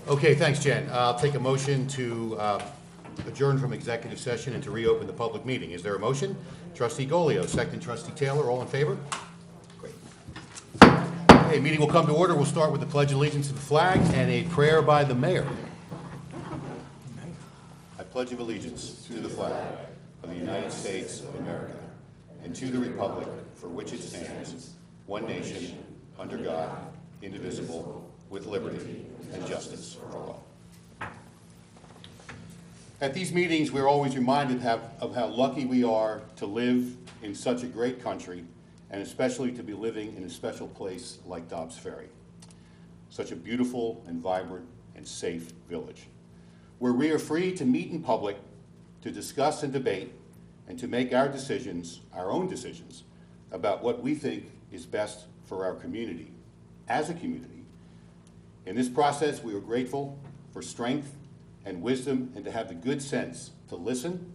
Okay, thanks, Jen. I'll take a motion to adjourn from executive session and to reopen the public meeting. Is there a motion? Trustee Golio, second Trustee Taylor, all in favor? Great. Okay, meeting will come to order. We'll start with the Pledge of Allegiance to the flag and a prayer by the mayor. I pledge of allegiance to the flag of the United States of America and to the republic for which it stands, one nation, under God, indivisible, with liberty and justice for all. At these meetings, we're always reminded of how lucky we are to live in such a great country, and especially to be living in a special place like Dobbs Ferry, such a beautiful and vibrant and safe village, where we are free to meet in public, to discuss and debate, and to make our decisions, our own decisions, about what we think is best for our community, as a community. In this process, we are grateful for strength and wisdom and to have the good sense to listen,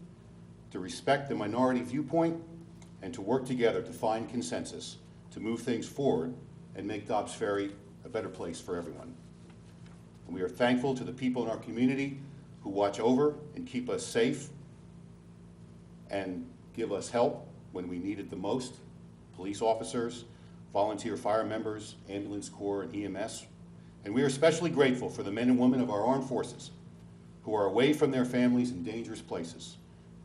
to respect the minority viewpoint, and to work together to find consensus, to move things forward and make Dobbs Ferry a better place for everyone. And we are thankful to the people in our community who watch over and keep us safe and give us help when we need it the most: police officers, volunteer fire members, ambulance corps, and EMS. And we are especially grateful for the men and women of our armed forces who are away from their families in dangerous places.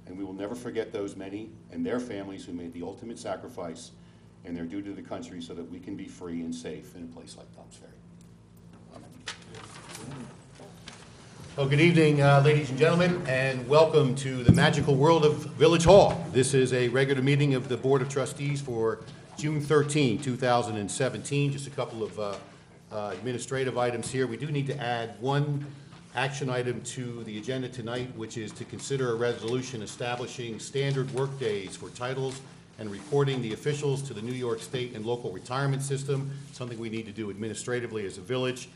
And we will never forget those many and their families who made the ultimate sacrifice in their duty to the country so that we can be free and safe in a place like Dobbs Ferry. Amen. Well, good evening, ladies and gentlemen, and welcome to the magical world of Village Hall. This is a regular meeting of the Board of Trustees for June 13, 2017. Just a couple of administrative items here. We do need to add one action item to the agenda tonight, which is to consider a resolution establishing standard work days for titles and reporting the officials to the New York State and local retirement system, something we need to do administratively as a village.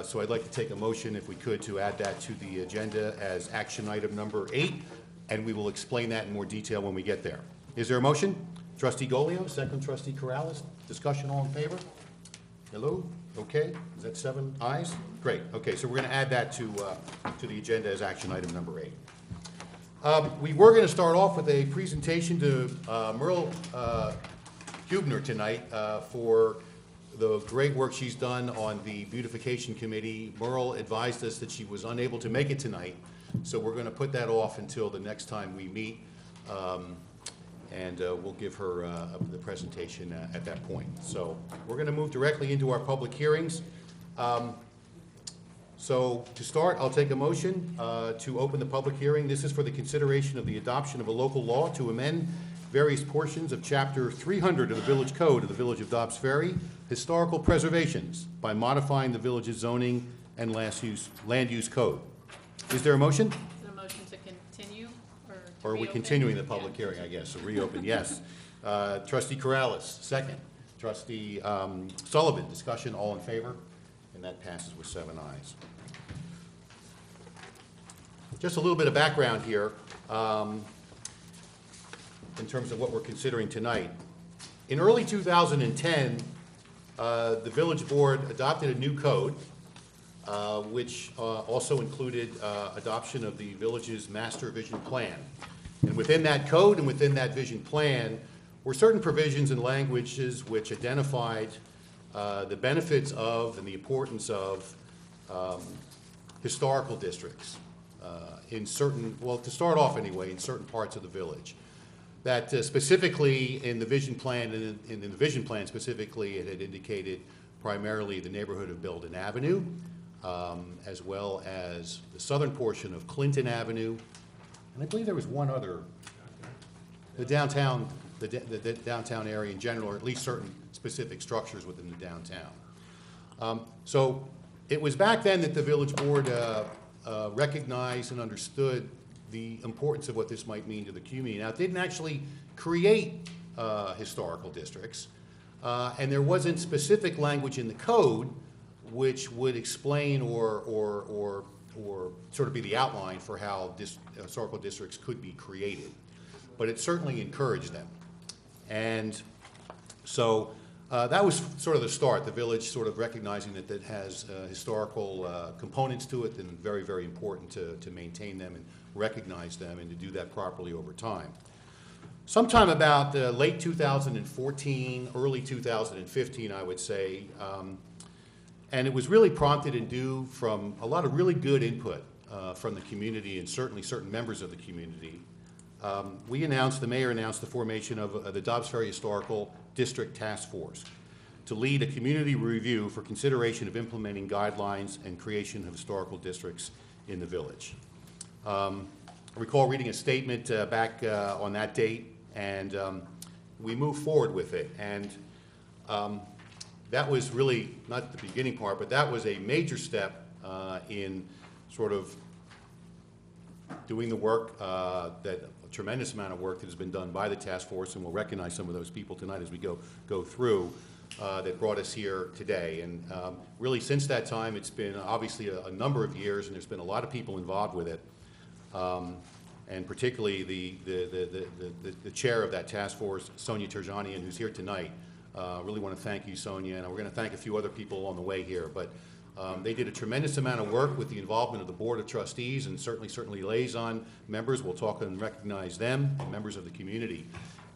So I'd like to take a motion, if we could, to add that to the agenda as action item number 8, and we will explain that in more detail when we get there. Is there a motion? Trustee Golio, second Trustee Corrales. Discussion, all in favor? Hello? Okay, is that 7 ayes? Great, okay, so we're gonna add that to the agenda as action item number 8. We were gonna start off with a presentation to Morrell Hubner tonight for the great work she's done on the beautification committee. Morrell advised us that she was unable to make it tonight, so we're gonna put that off until the next time we meet. And we'll give her the presentation at that point. So we're going to move directly into our public hearings. So to start, I'll take a motion to open the public hearing. This is for the consideration of the adoption of a local law to amend various portions of Chapter 300 of the Village Code of the Village of Dobbs Ferry, Historical Preservations, by modifying the village's zoning and land use code. Is there a motion? Or are we continuing the public hearing, I guess? So reopen, yes. Trustee Corrales, second. Trustee Sullivan, discussion, all in favor? And that passes with 7 ayes. Just a little bit of background here in terms of what we're considering tonight. In early 2010, the village board adopted a new code which also included adoption of the village's master vision plan. And within that code and within that vision plan were certain provisions and languages which identified the benefits of and the importance of historical districts in certain, well, to start off anyway, in certain parts of the village. That specifically in the vision plan, and in the vision plan specifically, it had indicated primarily the neighborhood of Belden Avenue, as well as the southern portion of Clinton Avenue, and I believe there was one other, the downtown area in general, or at least certain specific structures within the downtown. So it was back then that the village board recognized and understood the importance of what this might mean to the community. Now, it didn't actually create historical districts, and there wasn't specific language in the code which would explain or sort of be the outline for how historical districts could be created. But it certainly encouraged them. And so That was sort of the start, the village sort of recognizing that it has historical components to it and very, very important to maintain them and recognize them and to do that properly over time. Sometime about late 2014, early 2015, I would say, and it was really prompted and due from a lot of really good input from the community and certainly certain members of the community. The mayor announced the formation of the Dobbs Ferry Historical District Task Force to lead a community review for consideration of implementing guidelines and creation of historical districts in the village. I recall reading a statement back on that date, and we moved forward with it. And that was really not the beginning part, but that was a major step in sort of doing the work, that a tremendous amount of work that has been done by the task force, and we'll recognize some of those people tonight as we go through, that brought us here today. And really since that time, it's been obviously a number of years, and there's been a lot of people involved with it. And particularly the chair of that task force, Sonia Terjanian, who's here tonight. Really want to thank you, Sonia, and we're going to thank a few other people on the way here. But they did a tremendous amount of work with the involvement of the Board of Trustees and certainly liaison members. We'll talk and recognize them, and members of the community,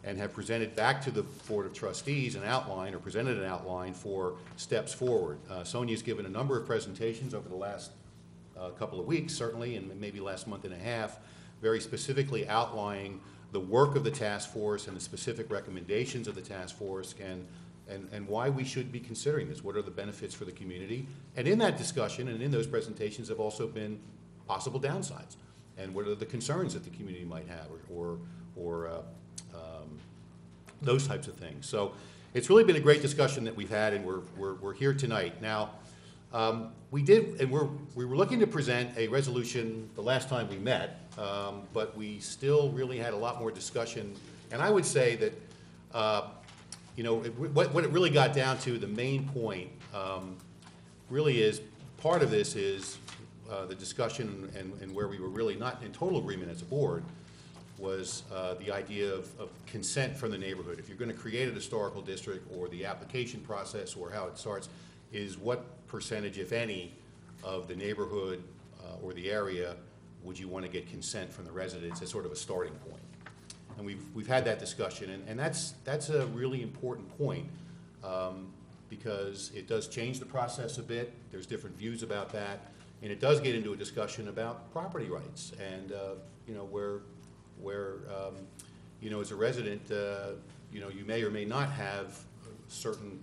and have presented back to the Board of Trustees an outline, or presented an outline for steps forward. Sonia's given a number of presentations over the last couple of weeks, certainly, and maybe last month and a half, very specifically outlining the work of the task force and the specific recommendations of the task force, and why we should be considering this. What are the benefits for the community? And in that discussion and in those presentations have also been possible downsides, and what are the concerns that the community might have, or those types of things. So it's really been a great discussion that we've had, and we're here tonight. Now, we were looking to present a resolution the last time we met, but we still really had a lot more discussion. And I would say that, what it really got down to, the main point, really is, part of this is the discussion and where we were really not in total agreement as a board, was the idea of consent from the neighborhood. If you're going to create a historical district, or the application process, or how it starts, is what percentage, if any, of the neighborhood or the area would you want to get consent from the residents as sort of a starting point. And we've had that discussion, and that's a really important point, because it does change the process a bit. There's different views about that, and it does get into a discussion about property rights, and where as a resident, you may or may not have certain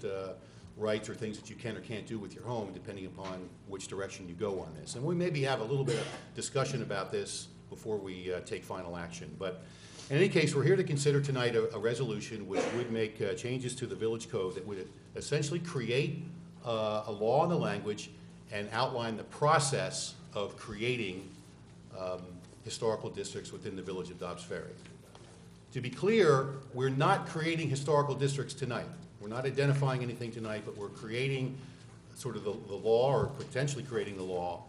rights or things that you can or can't do with your home, depending upon which direction you go on this. And we maybe have a little bit of discussion about this before we take final action. But in any case, we're here to consider tonight a resolution which would make changes to the village code that would essentially create a law on the language and outline the process of creating historical districts within the village of Dobbs Ferry. To be clear, we're not creating historical districts tonight. We're not identifying anything tonight, but we're creating sort of the law, or potentially creating the law,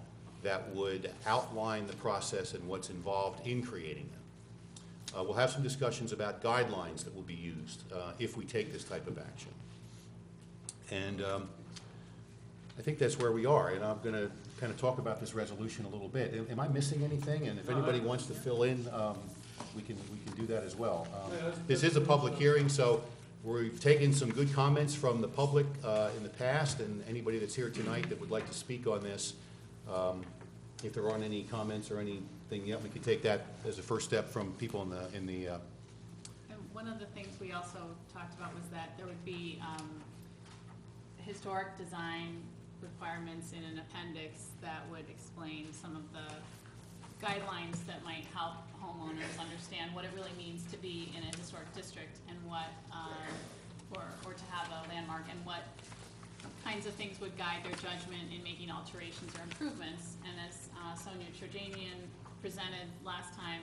that would outline the process and what's involved in creating them. We'll have some discussions about guidelines that will be used if we take this type of action. And I think that's where we are, and I'm going to kind of talk about this resolution a little bit. Am I missing anything? And if anybody wants to fill in, we can do that as well. This is a public hearing, so we've taken some good comments from the public in the past, and anybody that's here tonight that would like to speak on this, if there aren't any comments or anything yet, we could take that as a first step from people in the. And one of the things we also talked about was that there would be historic design requirements in an appendix that would explain some of the guidelines that might help homeowners understand what it really means to be in a historic district, and what, or to have a landmark, and what kinds of things would guide their judgment in making alterations or improvements. And as Sonia Terjanian presented last time,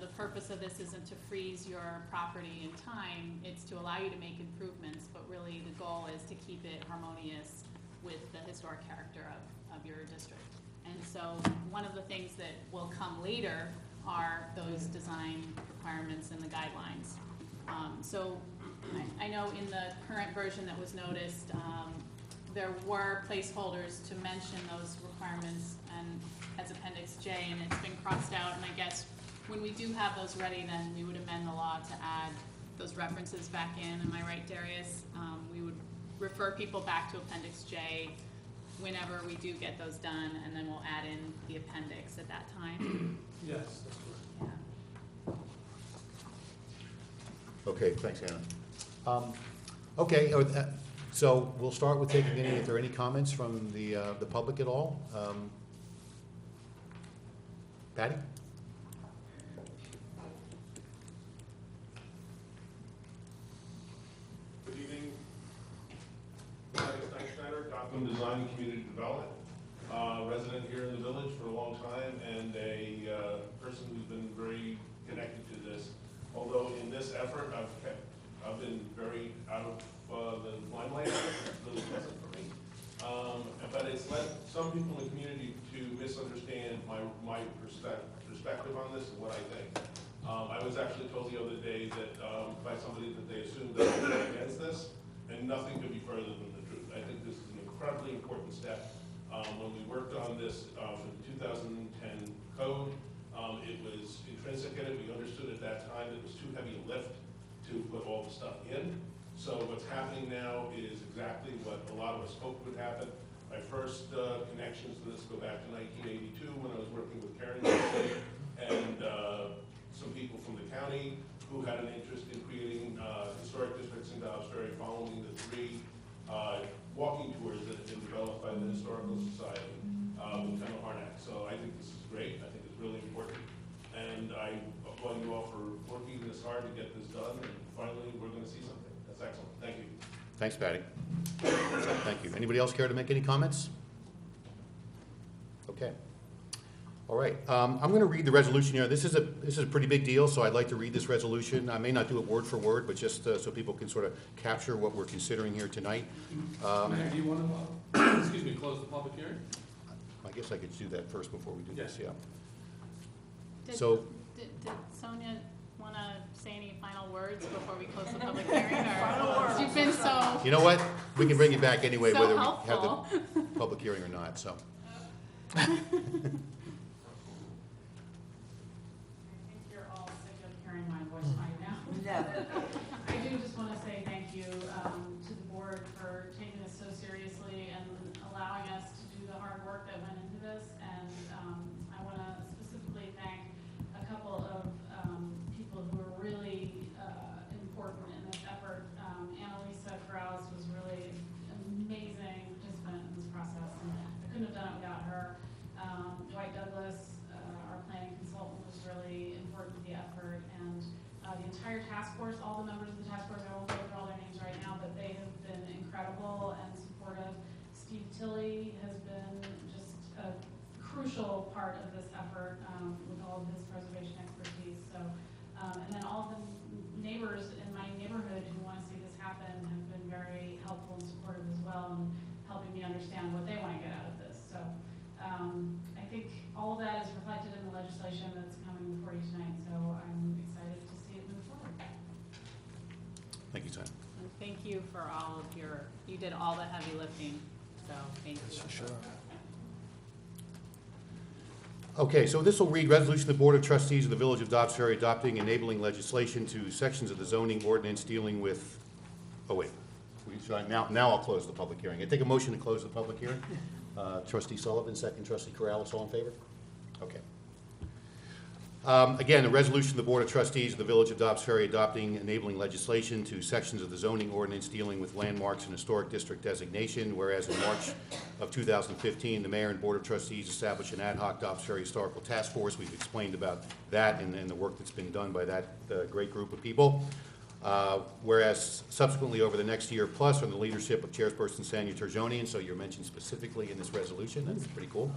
the purpose of this isn't to freeze your property in time, it's to allow you to make improvements, but really the goal is to keep it harmonious with the historic character of your district. And so one of the things that will come later are those design requirements and the guidelines. So I know in the current version that was noticed, there were placeholders to mention those requirements and as Appendix J, and it's been crossed out, and I guess when we do have those ready, then we would amend the law to add those references back in. Am I right, Darius? We would refer people back to Appendix J whenever we do get those done, and then we'll add in the appendix at that time. Yes, that's correct. Yeah. Okay, thanks, Anna. Okay, so we'll start with taking any, if there are any comments from the public at all. Patty? Good evening. Gotham Design and Community Development, resident here in the village for a long time, and a person who's been very connected to this. Although in this effort, I've been very out of the limelight. It's really pleasant for me. But it's led some people in the community to misunderstand my perspective on this and what I think. I was actually told the other day that by somebody that they assumed that I was against this, and nothing could be further than the truth. I think this is an incredibly important step. When we worked on this for the 2010 code, it was intrinsic in it. We understood at that time that it was too heavy a lift to put all the stuff in. So what's happening now is exactly what a lot of us hoped would happen. My first connections to this go back to 1982 when I was working with Karen and some people from the county who had an interest in creating historic districts in Dobbs Ferry following the 3 walking tours that have been developed by the Historical Society with Kendall Harnack. So I think this is great. I think it's really important. And I applaud you all for working this hard to get this done. And finally, we're going to see something. That's excellent. Thank you. Thanks, Patty. Thank you. Anybody else care to make any comments? Okay. All right. I'm going to read the resolution here. This is a pretty big deal, so I'd like to read this resolution. I may not do it word for word, but just so people can sort of capture what we're considering here tonight. Mayor, do you want to, excuse me, close the public hearing? I guess I could do that first before we do this. Yeah. Did, So. Did Sonia want to say any final words before we close the public hearing? Or you've been so. You know what? We can bring it back anyway, So whether helpful. we have the public hearing or not. So. I think you're all sick of hearing my voice right now. I do just want to say thank you to the board for taking this so seriously and allowing us to do the hard work that went into this. And I want to specifically thank a couple of people who are really important in this effort. Annalisa Krause was really an amazing participant in this process, and I couldn't have done it without her. Dwight Douglas, our planning consultant, was really important to the effort, and the entire task force, all the members of the task force, I won't go through all their names right now, but they have been incredible and supportive. Steve Tilley has been just a crucial part of this effort with all of his preservation expertise. So, and then all of the neighbors in my neighborhood who want to see this happen have been very helpful and supportive as well, and helping me understand what they want to get out of this. So I think all of that is reflected in the legislation that's coming before you tonight. So I'm excited to see it move forward. Thank you, Sam. And thank you for all of you did all the heavy lifting. So thank you. For sure. Okay, so this will read Resolution of the Board of Trustees of the Village of Dobbs Ferry adopting enabling legislation to sections of the zoning ordinance dealing with, oh wait, now I'll close the public hearing. I take a motion to close the public hearing. Trustee Sullivan, second. Trustee Corrales, all in favor? Okay. Again, a resolution of the Board of Trustees of the Village of Dobbs Ferry adopting enabling legislation to sections of the zoning ordinance dealing with landmarks and historic district designation, whereas in March of 2015, the Mayor and Board of Trustees established an ad hoc Dobbs Ferry Historical Task Force. We've explained about that and the work that's been done by that great group of people. Whereas subsequently over the next year plus under the leadership of Chairperson Sanya Terjonian, so you're mentioned specifically in this resolution, that's pretty cool,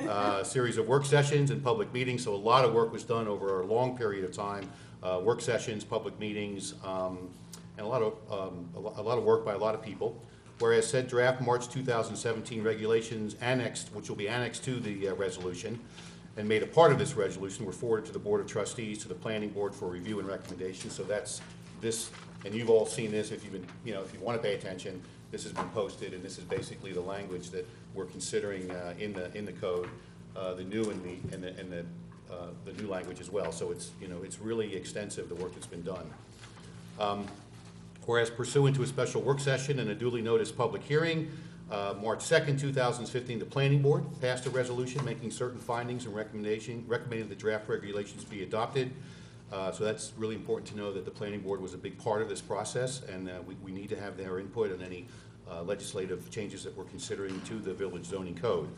a series of work sessions and public meetings, so a lot of work was done over a long period of time, work sessions, public meetings, and a lot of work by a lot of people. Whereas said draft March 2017 regulations annexed, which will be annexed to the resolution, and made a part of this resolution, were forwarded to the Board of Trustees, to the Planning Board for review and recommendation. So that's this, and you've all seen this if you've been, if you want to pay attention, this has been posted, and this is basically the language that we're considering in the code, the new and the new language as well. So it's, it's really extensive, the work that's been done. Whereas pursuant to a special work session and a duly noticed public hearing, March 2nd, 2015, the Planning Board passed a resolution making certain findings and recommending the draft regulations be adopted. So that's really important to know that the Planning Board was a big part of this process, and we need to have their input on any legislative changes that we're considering to the Village Zoning Code.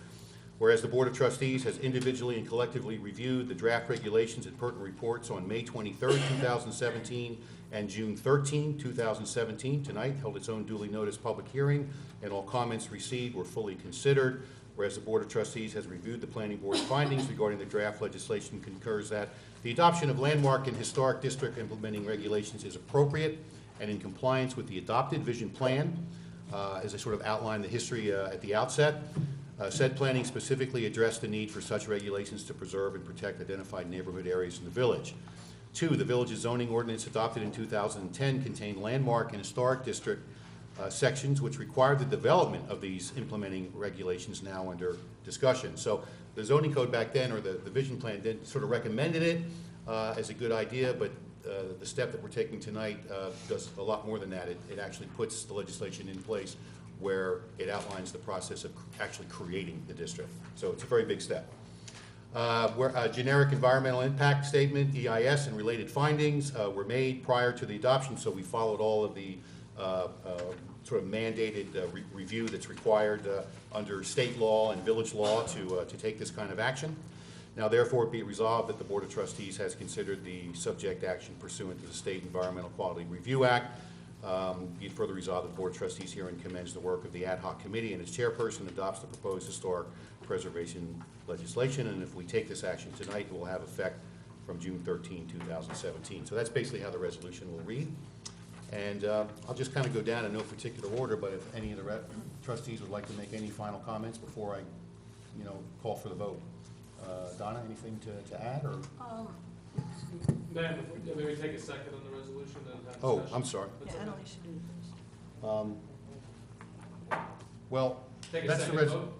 Whereas the Board of Trustees has individually and collectively reviewed the draft regulations and pertinent reports on May 23rd, 2017 and June 13, 2017, tonight held its own duly noticed public hearing, and all comments received were fully considered. Whereas the Board of Trustees has reviewed the Planning Board's findings regarding the draft legislation, concurs that the adoption of landmark and historic district implementing regulations is appropriate and in compliance with the adopted vision plan, as I sort of outlined the history at the outset. Said planning specifically addressed the need for such regulations to preserve and protect identified neighborhood areas in the village. 2, the village's zoning ordinance adopted in 2010 contained landmark and historic district sections which required the development of these implementing regulations now under discussion. So the zoning code back then, or the vision plan, did sort of recommended it as a good idea, but the step that we're taking tonight does a lot more than that. It actually puts the legislation in place where it outlines the process of actually creating the district. So it's a very big step. Generic environmental impact statement, EIS, and related findings were made prior to the adoption, so we followed all of the sort of mandated review that's required under state law and village law to take this kind of action. Now therefore be it resolved that the Board of Trustees has considered the subject action pursuant to the State Environmental Quality Review Act. Be it further resolved that the Board of Trustees herein commends the work of the ad hoc committee, and its chairperson adopts the proposed historic preservation legislation, and if we take this action tonight, it will have effect from June 13, 2017. So that's basically how the resolution will read. And I'll just kind of go down in no particular order, but if any of the trustees would like to make any final comments before I, call for the vote. Donna, anything to add, or? Ma'am, maybe take a second on the resolution and have Oh, discussion. I'm sorry. That's Yeah, I okay. don't think you should do it first. Well, Take a that's the second res. vote,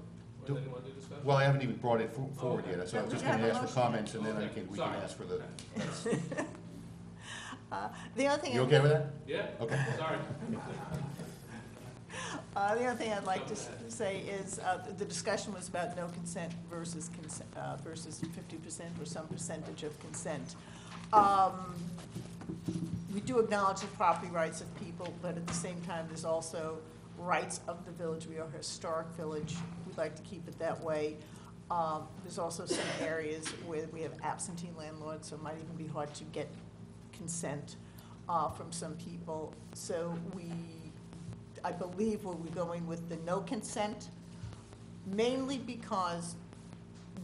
do- or then you want to do discussion? Well, I haven't even brought it forward Okay. yet, so I'm No, just we going to have a ask for motion. comments, and then Okay. we can Sorry. ask for the. The other thing. You okay with that? Yeah? Okay. Sorry. The other thing I'd like to say is the discussion was about no consent versus 50% or some percentage of consent. We do acknowledge the property rights of people, but at the same time, there's also rights of the village. We are a historic village. We'd like to keep it that way. There's also some areas where we have absentee landlords, so it might even be hard to get consent from some people. So I believe we'll be going with the no consent, mainly because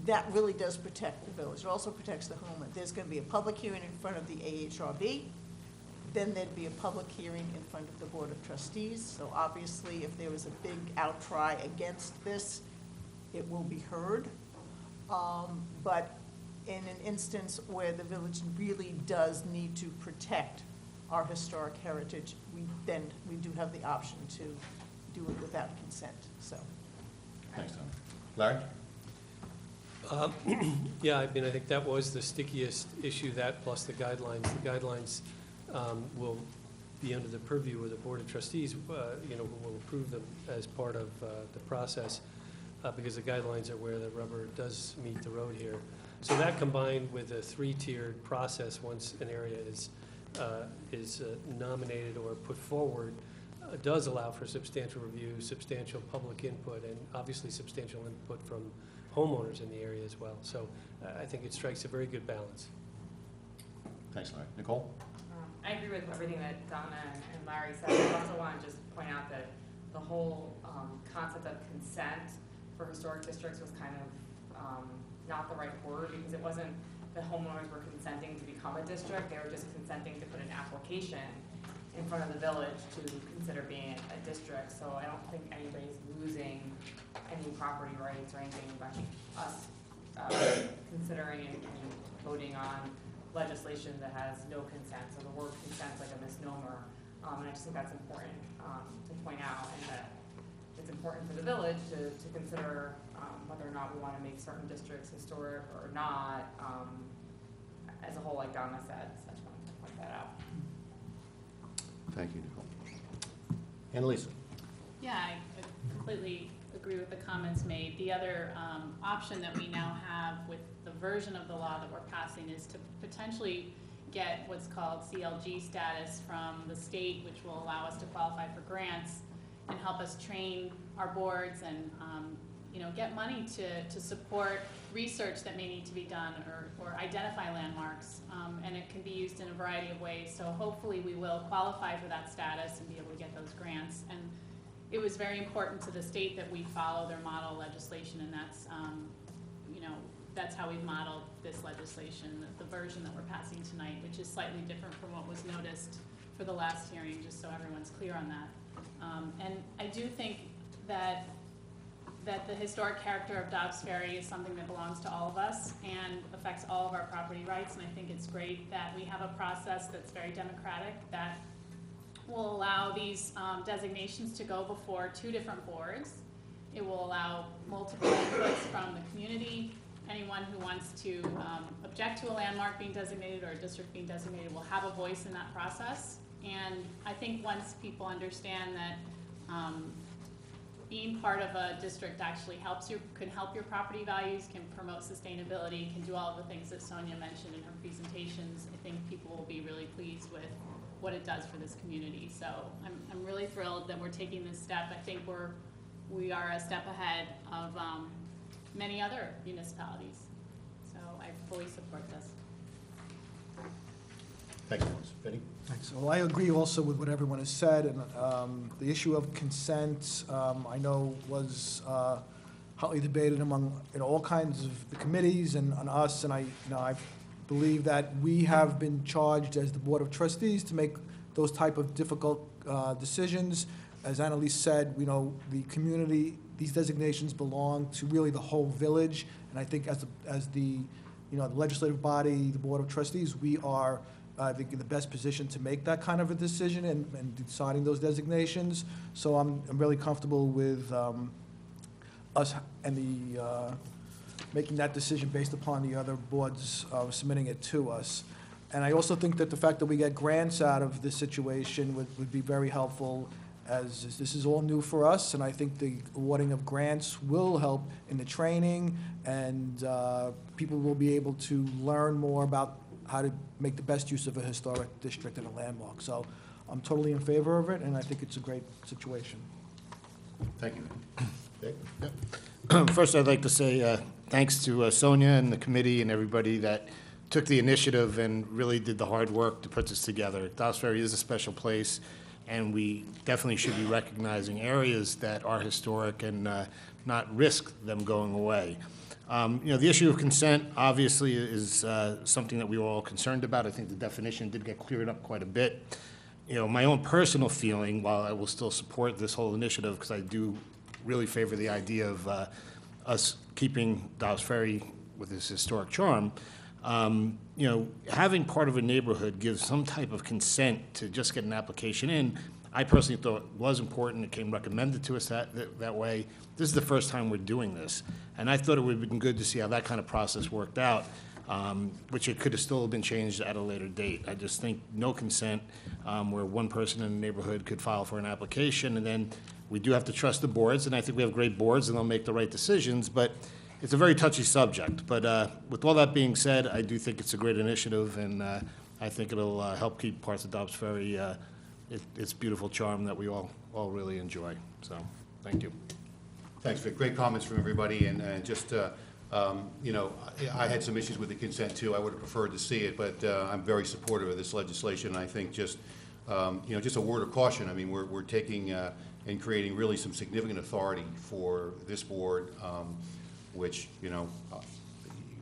that really does protect the village. It also protects the homeland. There's going to be a public hearing in front of the AHRB. Then there'd be a public hearing in front of the Board of Trustees. So obviously, if there was a big outcry against this, it will be heard. But in an instance where the village really does need to protect our historic heritage, we do have the option to do it without consent, so. Thanks, Tom. Larry? Yeah, I mean, I think that was the stickiest issue, that plus the guidelines. The guidelines will be under the purview of the Board of Trustees, who will approve them as part of the process, because the guidelines are where the rubber does meet the road here. So that combined with a 3-tiered process, once an area is nominated or put forward, does allow for substantial review, substantial public input, and obviously substantial input from homeowners in the area as well. So I think it strikes a very good balance. Thanks, Larry. Nicole? I agree with everything that Donna and Larry said. I also want to just point out that the whole concept of consent for historic districts was kind of not the right word, because it wasn't the homeowners were consenting to become a district. They were just consenting to put an application in front of the village to consider being a district. So I don't think anybody's losing any property rights or anything by us considering and voting on legislation that has no consent, so the word consent's like a misnomer. And I just think that's important to point out, and that it's important for the village to consider whether or not we want to make certain districts historic or not, as a whole, like Donna said. So I just wanted to point that out. Thank you, Nicole. Annalisa? Yeah, I completely agree with the comments made. The other option that we now have with the version of the law that we're passing is to potentially get what's called CLG status from the state, which will allow us to qualify for grants and help us train our boards and get money to support research that may need to be done or identify landmarks. And it can be used in a variety of ways. So hopefully we will qualify for that status and be able to get those grants. And it was very important to the state that we follow their model legislation, and that's that's how we've modeled this legislation, the version that we're passing tonight, which is slightly different from what was noticed for the last hearing, just so everyone's clear on that. And I do think that the historic character of Dobbs Ferry is something that belongs to all of us and affects all of our property rights, and I think it's great that we have a process that's very democratic, that will allow these designations to go before 2 different boards. It will allow multiple inputs from the community. Anyone who wants to object to a landmark being designated or a district being designated will have a voice in that process. And I think once people understand that being part of a district actually can help your property values, can promote sustainability, can do all of the things that Sonia mentioned in her presentations, I think people will be really pleased with what it does for this community. So I'm really thrilled that we're taking this step. I think we are a step ahead of many other municipalities. So I fully support this. Thank you, Annalisa. Benny? Thanks. Well, I agree also with what everyone has said, and the issue of consent, I know was hotly debated among all kinds of the committees and on us, and I believe that we have been charged as the Board of Trustees to make those type of difficult decisions. As Annalise said, the community, these designations belong to really the whole village, and I think as the the legislative body, the Board of Trustees, we are I think in the best position to make that kind of a decision and deciding those designations. So I'm really comfortable with us and the making that decision based upon the other boards submitting it to us. And I also think that the fact that we get grants out of this situation would be very helpful, as this is all new for us, and I think the awarding of grants will help in the training, and people will be able to learn more about how to make the best use of a historic district and a landmark. So I'm totally in favor of it, and I think it's a great situation. Thank you. Dick? Yep. First, I'd like to say thanks to Sonia and the committee and everybody that took the initiative and really did the hard work to put this together. Dobbs Ferry is a special place, and we definitely should be recognizing areas that are historic and not risk them going away. The issue of consent obviously is something that we were all concerned about. I think the definition did get cleared up quite a bit. My own personal feeling, while I will still support this whole initiative because I do really favor the idea of us keeping Dobbs Ferry with its historic charm, having part of a neighborhood give some type of consent to just get an application in, I personally thought was important. It came recommended to us that way. This is the first time we're doing this, and I thought it would have been good to see how that kind of process worked out, which it could have still been changed at a later date. I just think no consent, where one person in the neighborhood could file for an application, and then we do have to trust the boards, and I think we have great boards, and they'll make the right decisions, but it's a very touchy subject. But with all that being said, I do think it's a great initiative, and I think it'll help keep parts of Dobbs Ferry its beautiful charm that we all really enjoy. So, thank you. Thanks, Vic. Great comments from everybody, and just, I had some issues with the consent too. I would have preferred to see it, but I'm very supportive of this legislation. I think just a word of caution. I mean, we're taking and creating really some significant authority for this board, which,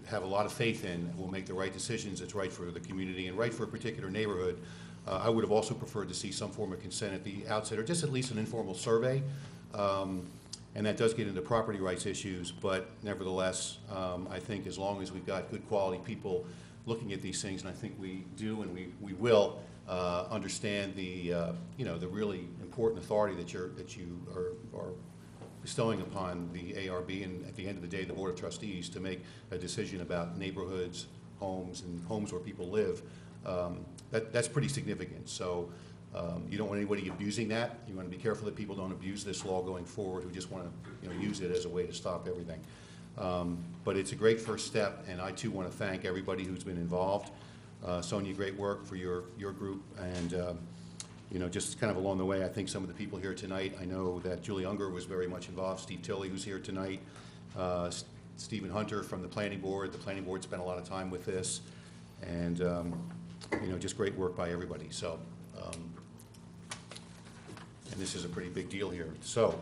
have a lot of faith in, will make the right decisions that's right for the community and right for a particular neighborhood. I would have also preferred to see some form of consent at the outset, or just at least an informal survey. And that does get into property rights issues, but nevertheless, I think as long as we've got good quality people looking at these things, and I think we do and we will understand the, you know, the really important authority that you are bestowing upon the ARB and at the end of the day, the Board of Trustees to make a decision about neighborhoods, homes, and homes where people live. That's pretty significant. So you don't want anybody abusing that. You want to be careful that people don't abuse this law going forward who just want to, you know, use it as a way to stop everything. But it's a great first step, and I too want to thank everybody who's been involved. Sonia, great work for your group, and you know, just kind of along the way, I think some of the people here tonight, I know that Julie Unger was very much involved, Steve Tilley, who's here tonight, Stephen Hunter from the Planning Board. The Planning Board spent a lot of time with this, and you know, just great work by everybody. So, and this is a pretty big deal here. So,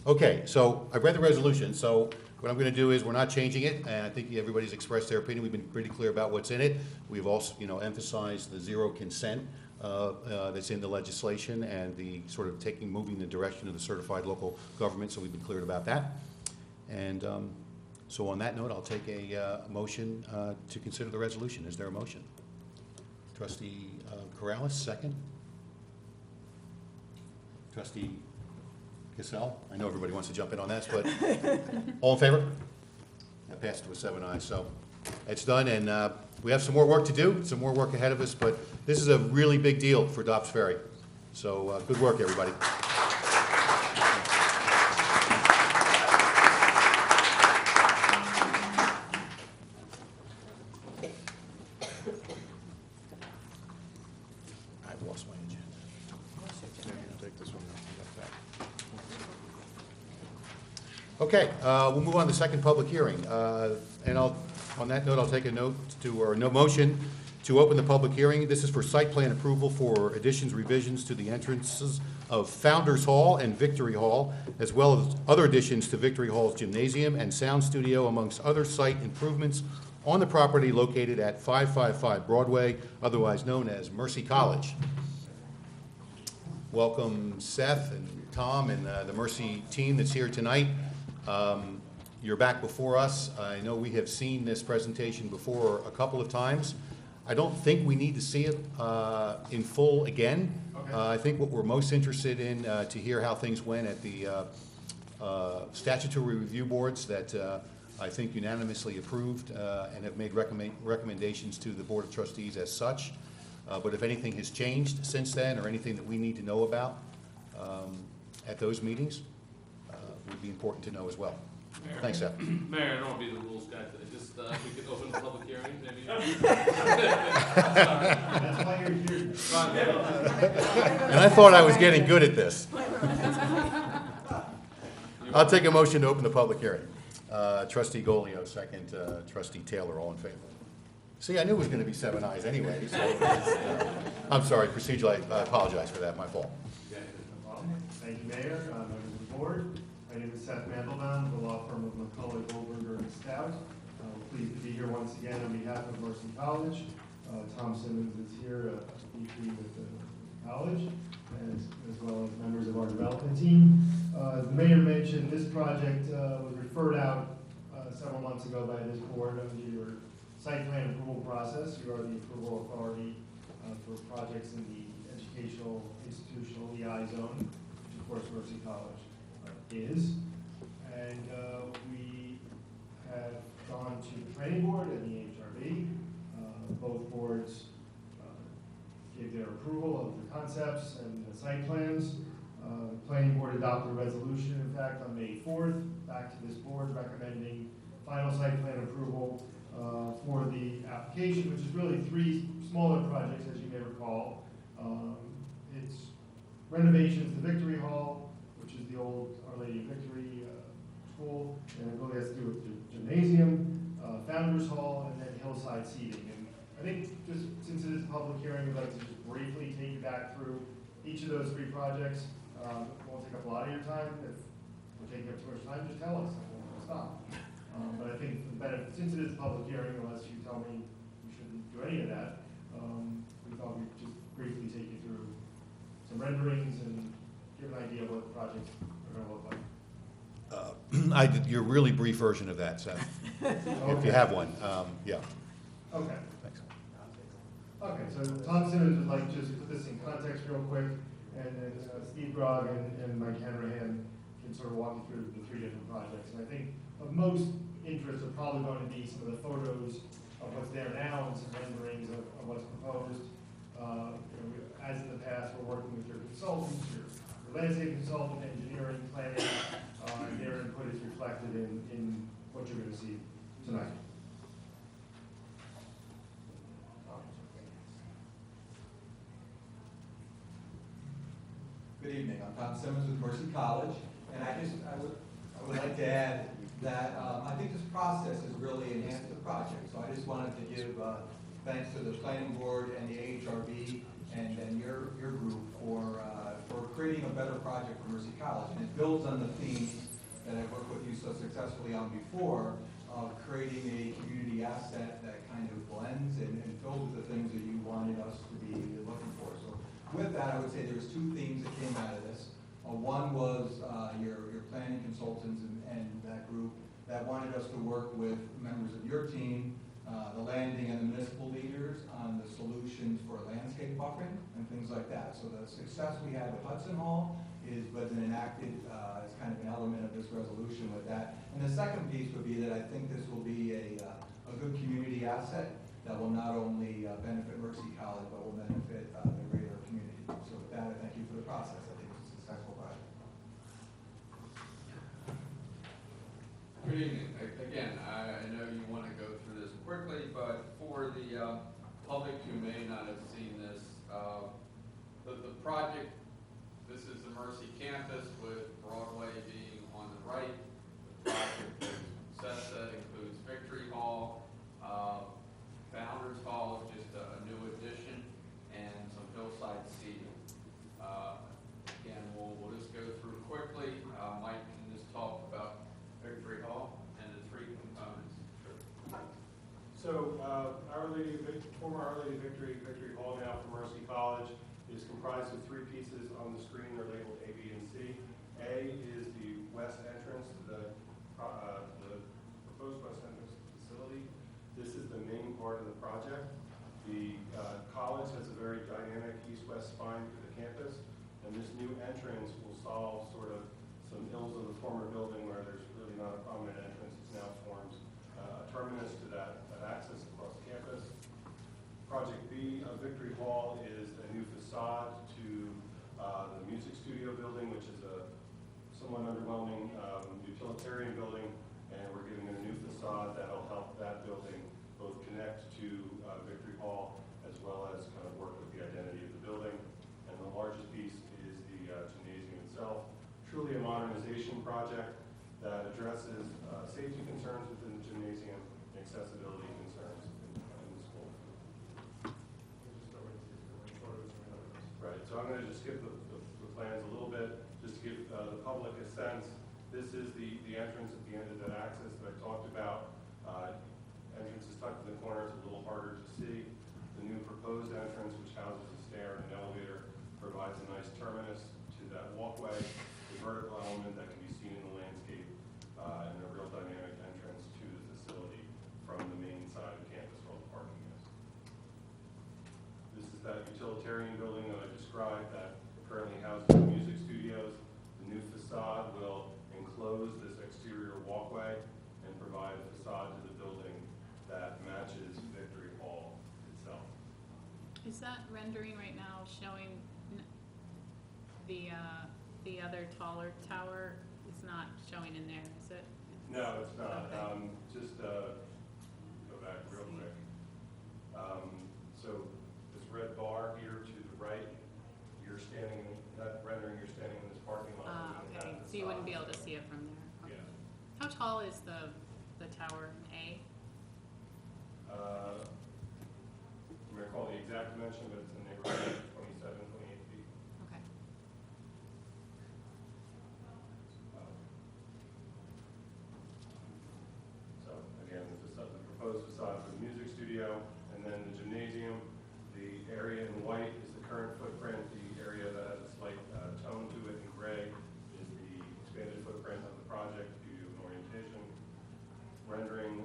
okay, so I've read the resolution, so what I'm going to do is we're not changing it, and I think everybody's expressed their opinion. We've been pretty clear about what's in it. We've also, you know, emphasized the zero consent that's in the legislation and the sort of moving the direction of the certified local government, so we've been clear about that. And so on that note, I'll take a motion to consider the resolution. Is there a motion? Trustee Corrales, second. Trustee Cassell, I know everybody wants to jump in on this, but all in favor? That passed with 7 ayes, so it's done, and we have some more work to do, some more work ahead of us, but this is a really big deal for Dobbs Ferry. So good work, everybody. I've lost my agenda. Take this one. Okay, we'll move on to the second public hearing. And on that note, I'll take a note to, or no motion to open the public hearing. This is for site plan approval for additions, revisions to the entrances of Founders Hall and Victory Hall, as well as other additions to Victory Hall's gymnasium and sound studio, amongst other site improvements on the property located at 555 Broadway, otherwise known as Mercy College. Welcome Seth and Tom and the Mercy team that's here tonight. You're back before us. I know we have seen this presentation before a couple of times. I don't think we need to see it in full again. Okay. I think what we're most interested in to hear how things went at the statutory review boards that I think unanimously approved and have made recommendations to the Board of Trustees as such. But if anything has changed since then or anything that we need to know about at those meetings, would be important to know as well. Mayor. Thanks, Seth. Mayor, I don't want to be the rules guy today. Just we could open the public hearing, maybe. That's why you're here. And I thought I was getting good at this. I'll take a motion to open the public hearing. Trustee Golio, second. Trustee Taylor, all in favor. See, I knew it was going to be 7 ayes anyway. So I'm sorry, procedurally, I apologize for that. My fault. Thank you, Mayor, members of the board. My name is Seth Mandelbaum, the law firm of McCullough, Goldberger, and Stout. Pleased to be here once again on behalf of Mercy College. Tom Simmons is here, VP with the college, and as well as members of our development team. As the mayor mentioned, this project was referred out several months ago by this board under your site plan approval process. You are the approval authority for projects in the educational, institutional EI zone, which of course Mercy College is. And we have gone to the planning board and the HRB. Both boards gave their approval of the concepts and the site plans. The planning board adopted a resolution, in fact, on May 4th, back to this board recommending final site plan approval for the application, which is really 3 smaller projects, as you may recall. It's renovations to Victory Hall, which is the old Our Lady of Victory school, and it really has to do with the gymnasium, Founders Hall, and then hillside seating. And I think just since it is a public hearing, we'd like to just briefly take you back through each of those 3 projects. It won't take up a lot of your time. If we're taking up too much time, just tell us, and we'll stop. But I think for the benefit, since it is a public hearing, unless you tell me you shouldn't do any of that, we thought we'd just briefly take you through some renderings and give an idea of what the projects are going to look like. I did your really brief version of that, Seth, if you have one. Yeah. Okay. Thanks. Okay, so Tom Simmons would like to just put this in context real quick, and then Steve Grogg and Mike Hanrahan can sort of walk you through the three different projects. And I think of most interest are probably going to be some of the photos of what's there now and some renderings of what's proposed. As in the past, we're working with your consultants, your landscape consultant, engineering, planning, and their input is reflected in what you're going to see tonight. Good evening. I'm Tom Simmons with Mercy College, and I would like to add that I think this process has really enhanced the project. So I just wanted to give thanks to the planning board and the AHRB and your group for creating a better project for Mercy College, and it builds on the themes that I've worked with you so successfully on before of creating a community asset that kind of blends and fills with the things that you wanted us to be looking for. So with that, I would say there's two themes that came out of this. One was your planning consultants and that group that wanted us to work with members of your team, the landing and the municipal leaders on the solutions for landscape buffering and things like that. So the success we had with Hudson Hall was enacted as kind of an element of this resolution with that. And the second piece would be that I think this will be a good community asset that will not only benefit Mercy College, but will benefit the greater community. So with that, I thank you for the process. I think it's a successful project. Good evening. Again, I know you want to go through this quickly, but for the public who may not have seen this, the project, this is the Mercy campus with Broadway being on the right. The project, as Seth said, includes Victory Hall, Founders Hall, just a new addition, and some hillside seating. Again, we'll just go through quickly. Mike can just talk about Victory Hall and the three components. So, former Our Lady Victory Hall now for Mercy College is comprised of three pieces on the screen. They're labeled A, B, and C. A is the west entrance to the proposed west entrance to the facility. This is the main part of the project. The college has a very dynamic east-west spine to the campus, and this new entrance will solve sort of some ills of the former building where there's really not a prominent entrance. It now forms a terminus to that access across campus. Project B of Victory Hall is a new facade to the music studio building, which is a somewhat underwhelming utilitarian building, and we're giving it a new facade that'll help that building both connect to Victory Hall as well as kind of work with the identity of the building. And the largest piece is the gymnasium itself. Truly a modernization project that addresses safety concerns within the gymnasium and accessibility concerns in the school. Right, so I'm going to just skip the plans a little bit, just to give the public a sense. This is the entrance at the end of that access that I talked about. Entrance is tucked in the corner, it's a little harder to see. The new proposed entrance, which houses a stair and an elevator, provides a nice terminus to that walkway, a vertical element that can be seen in the landscape, and a real dynamic entrance to the facility from the main side of campus where all the parking is. This is that utilitarian building that I described that currently houses the music studios. The new facade will enclose this exterior walkway and provide a facade to the building that matches Victory Hall itself. Is that rendering right now showing the other taller tower is not showing in there, is it? No, it's not. Okay. Just go back real quick. So this red bar here to the right, you're standing, that rendering, you're standing in this parking lot. Okay, so you wouldn't be able to see it from there. Okay. Yeah. How tall is the tower in A? I'm going to call the exact dimension, but it's in the neighborhood of 27, 28 feet. Okay. So again, the proposed facade for the music studio, and then the gymnasium. The area in white is the current footprint. The area that has a slight tone to it in gray is the expanded footprint of the project due to an orientation. Rendering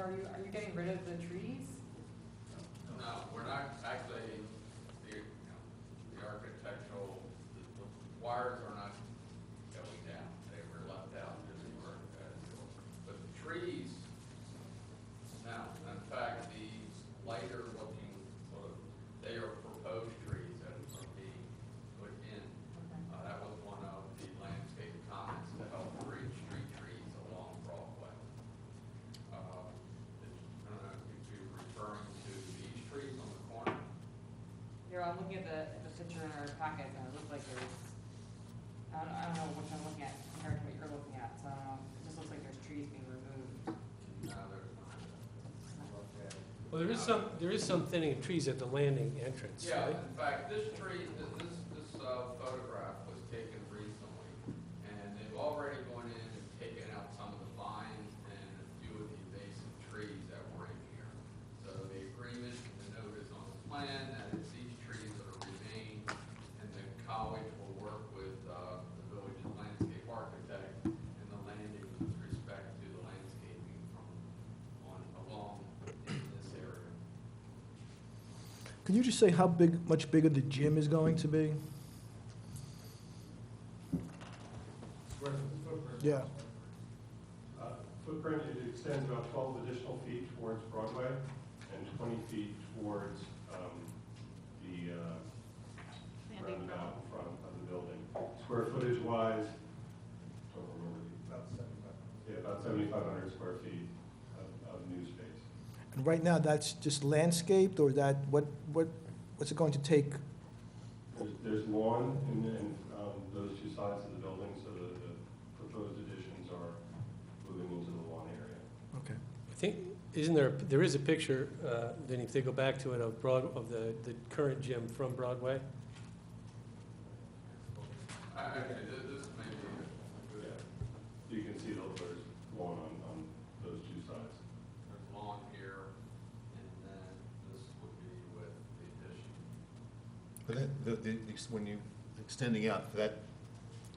So are you getting rid of the trees? No, we're not actually, the architectural, the wires are not going down. They were left out because they were, but the trees, now, in fact, these lighter looking sort of, they are proposed trees that are being put in. That was one of the landscape comments to help create street trees along Broadway. I don't know if you're referring to these trees on the corner. Here, I'm looking at the picture in our packet, and it looks like there's, I don't know which I'm looking at compared to what you're looking at, so it just looks like there's trees being removed. No, there's not. Well, there is some thinning of trees at the landing entrance, Yeah, right? in fact, this tree, this photograph was taken recently, and they've already gone in and taken out some of the vines and a few of the invasive trees that were in here. So the agreement, the note is on the plan, that it's these trees that will remain, and the college will work with the village's landscape architect and the landing with respect to the landscaping along in this area. Can you just say how much bigger the gym is going to be? Yeah. Footprint, it extends about 12 additional feet towards Broadway and 20 feet towards the roundabout in front of the building. Square footage wise, don't remember, about 7,500 square feet of new space. And right now, that's just landscaped, or what's it going to take? There's lawn in those two sides of the building, so the proposed additions are moving into the lawn area. Okay. I think, there is a picture, then if they go back to it, of the current gym from Broadway? Actually, this may be a good, You can see there's lawn on those two sides. there's lawn here, and then this would be with the addition. But when you extending out, that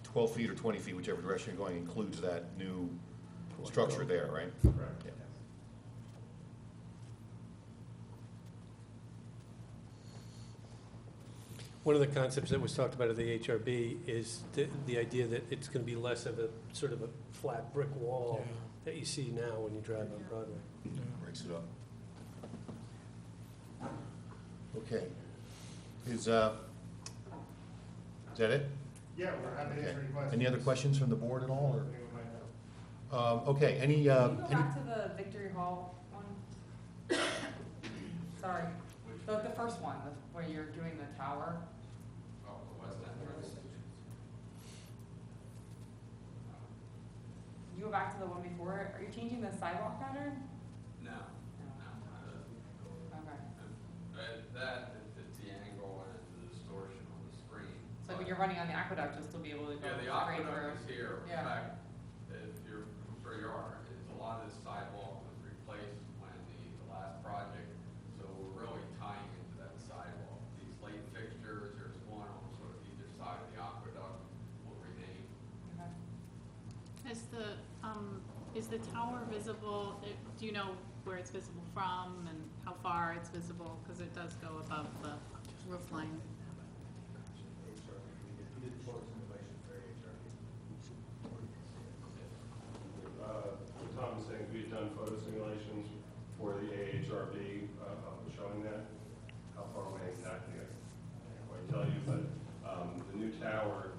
12 feet or 20 feet, whichever direction you're going, includes that new structure there, right? Correct. Yeah. One of the concepts that was talked about at the HRB is the idea that it's going to be less of a sort of a flat brick wall that you see now when you drive on Broadway. Breaks it up. Okay. Is that it? Yeah, we're happy to Okay. answer any questions. Any other questions from the board at all, or? Anyone might have. Okay, any, Can you go back to the Victory Hall one? Sorry, the first one, where you're doing the tower. Oh, the west end. Can you go back to the one before it? Are you changing the sidewalk pattern? No, No. Okay. that, it's the angle and the distortion on the screen. So when you're running on the aqueduct, you'll still be able to go Yeah, the straight through. aqueduct is here. In Yeah. fact, if you're, I'm sure you are, a lot of this sidewalk was replaced when the last project, so we're really tying into that sidewalk. These light fixtures, there's one on sort of either side of the aqueduct will remain. Okay. Is the tower visible, do you know where it's visible from and how far it's visible? Because it does go above the roof line. Tom was saying we had done photo simulations for the AHRB, showing that. How far away exactly, I can't quite tell you, but the new tower,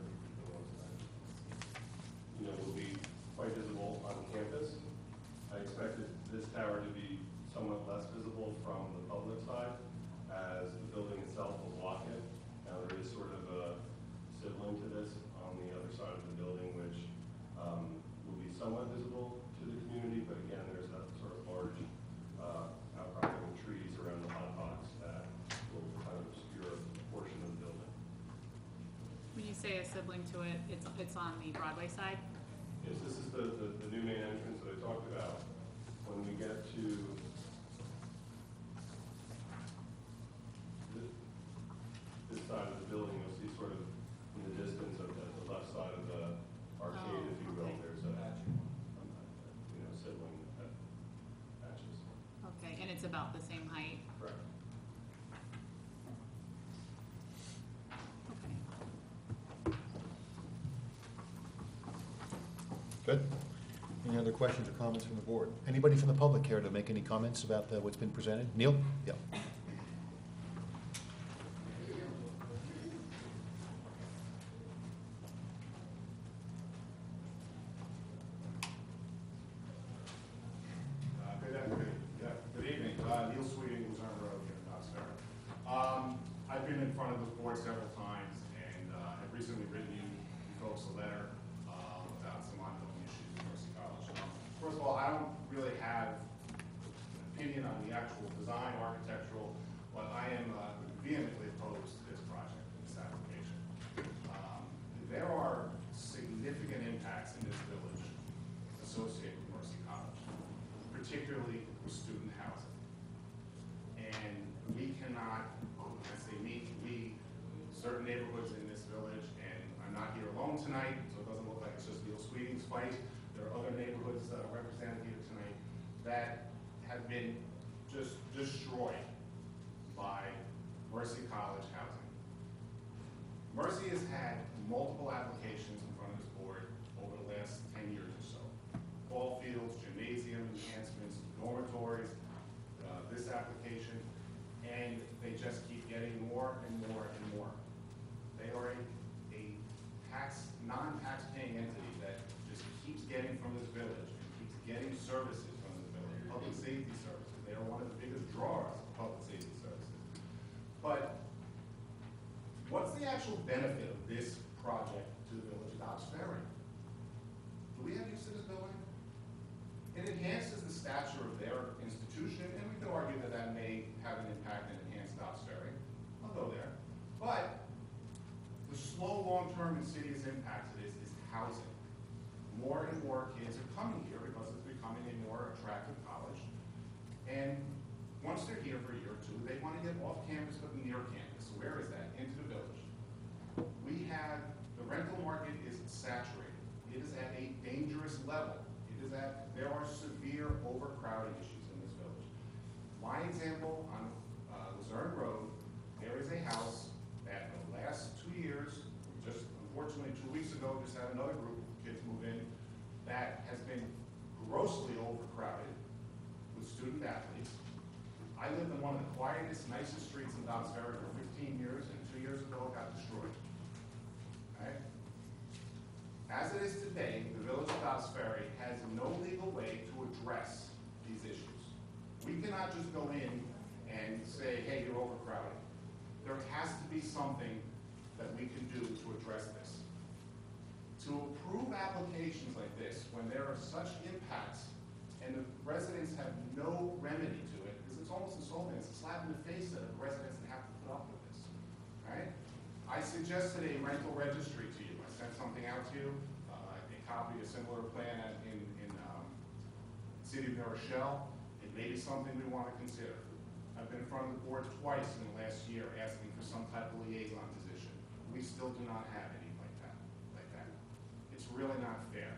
will be quite visible on campus. I expected this tower to be somewhat less visible from the public side, as the building itself will block it. Now, there is sort of a sibling to this on the other side of the building, which will be somewhat visible to the community, but again, there's that sort of large outcropping of trees around the hot box that will kind of obscure a portion of the building. When you say a sibling to it, it's on the Broadway side? Yes, this is the new main entrance that I talked about. When we get to this side of the building, you'll see sort of in the distance of the left side of the arcade, if you will, okay. there's a sibling that matches. Any other questions or comments from the board? Anybody from the public care to make any comments about what's been presented? Neil? Yeah. Good evening. Neil Sweeting, who's on the road here in Knoxville. I've been in front of this board several times, and have recently written you folks a letter about some ongoing issues at Mercy College. First of all, I don't really have an opinion on the actual design, architectural, but I am vehemently opposed to this project, this application. There are significant impacts in this village associated with Mercy College, particularly with student housing. And we cannot, when I say we, certain neighborhoods in this village, and I'm not here alone tonight, so it doesn't look like it's just Neil Sweeting's fight. There are other neighborhoods that are represented here tonight that have been just destroyed by Mercy College housing. Mercy has had multiple applications in front of this board over the last 10 years or so. Ball fields, gymnasium enhancements, dormitories, this application, and they just keep getting more and more and more. They are a non-tax paying entity that just keeps getting from this village and keeps getting services from this village, public safety services. They are one of the biggest drawers of public safety services. But what's the actual benefit of this project to the village of Dobbs Ferry? Do we have use of this building? It enhances the stature of their institution, and we could argue that that may have an impact and enhance Dobbs Ferry. I'll go there. But the slow, long-term, insidious impact of this is housing. More and more kids are coming here because it's becoming a more attractive college. And once they're here for a year or two, they want to get off campus but near campus. So where is that? Into the village. We have, the rental market is saturated. It is at a dangerous level. There are severe overcrowding issues in this village. My example, on Luzerne Road, there is a house that in the last 2 years, just unfortunately 2 weeks ago, just had another group of kids move in, that has been grossly overcrowded with student athletes. I lived in one of the quietest, nicest streets in Dobbs Ferry for 15 years, and 2 years ago it got destroyed. Okay? As it is today, the village of Dobbs Ferry has no legal way to address these issues. We cannot just go in and say, hey, you're overcrowded. There has to be something that we can do to address this. To approve applications like this, when there are such impacts and the residents have no remedy to it, because it's almost insulting, it's a slap in the face that the residents have to put up with this, right? I suggested a rental registry to you. I sent something out to you, a copy, a similar plan in City of New Rochelle. It may be something we want to consider. I've been in front of the board twice in the last year asking for some type of liaison position. We still do not have any like that. It's really not fair.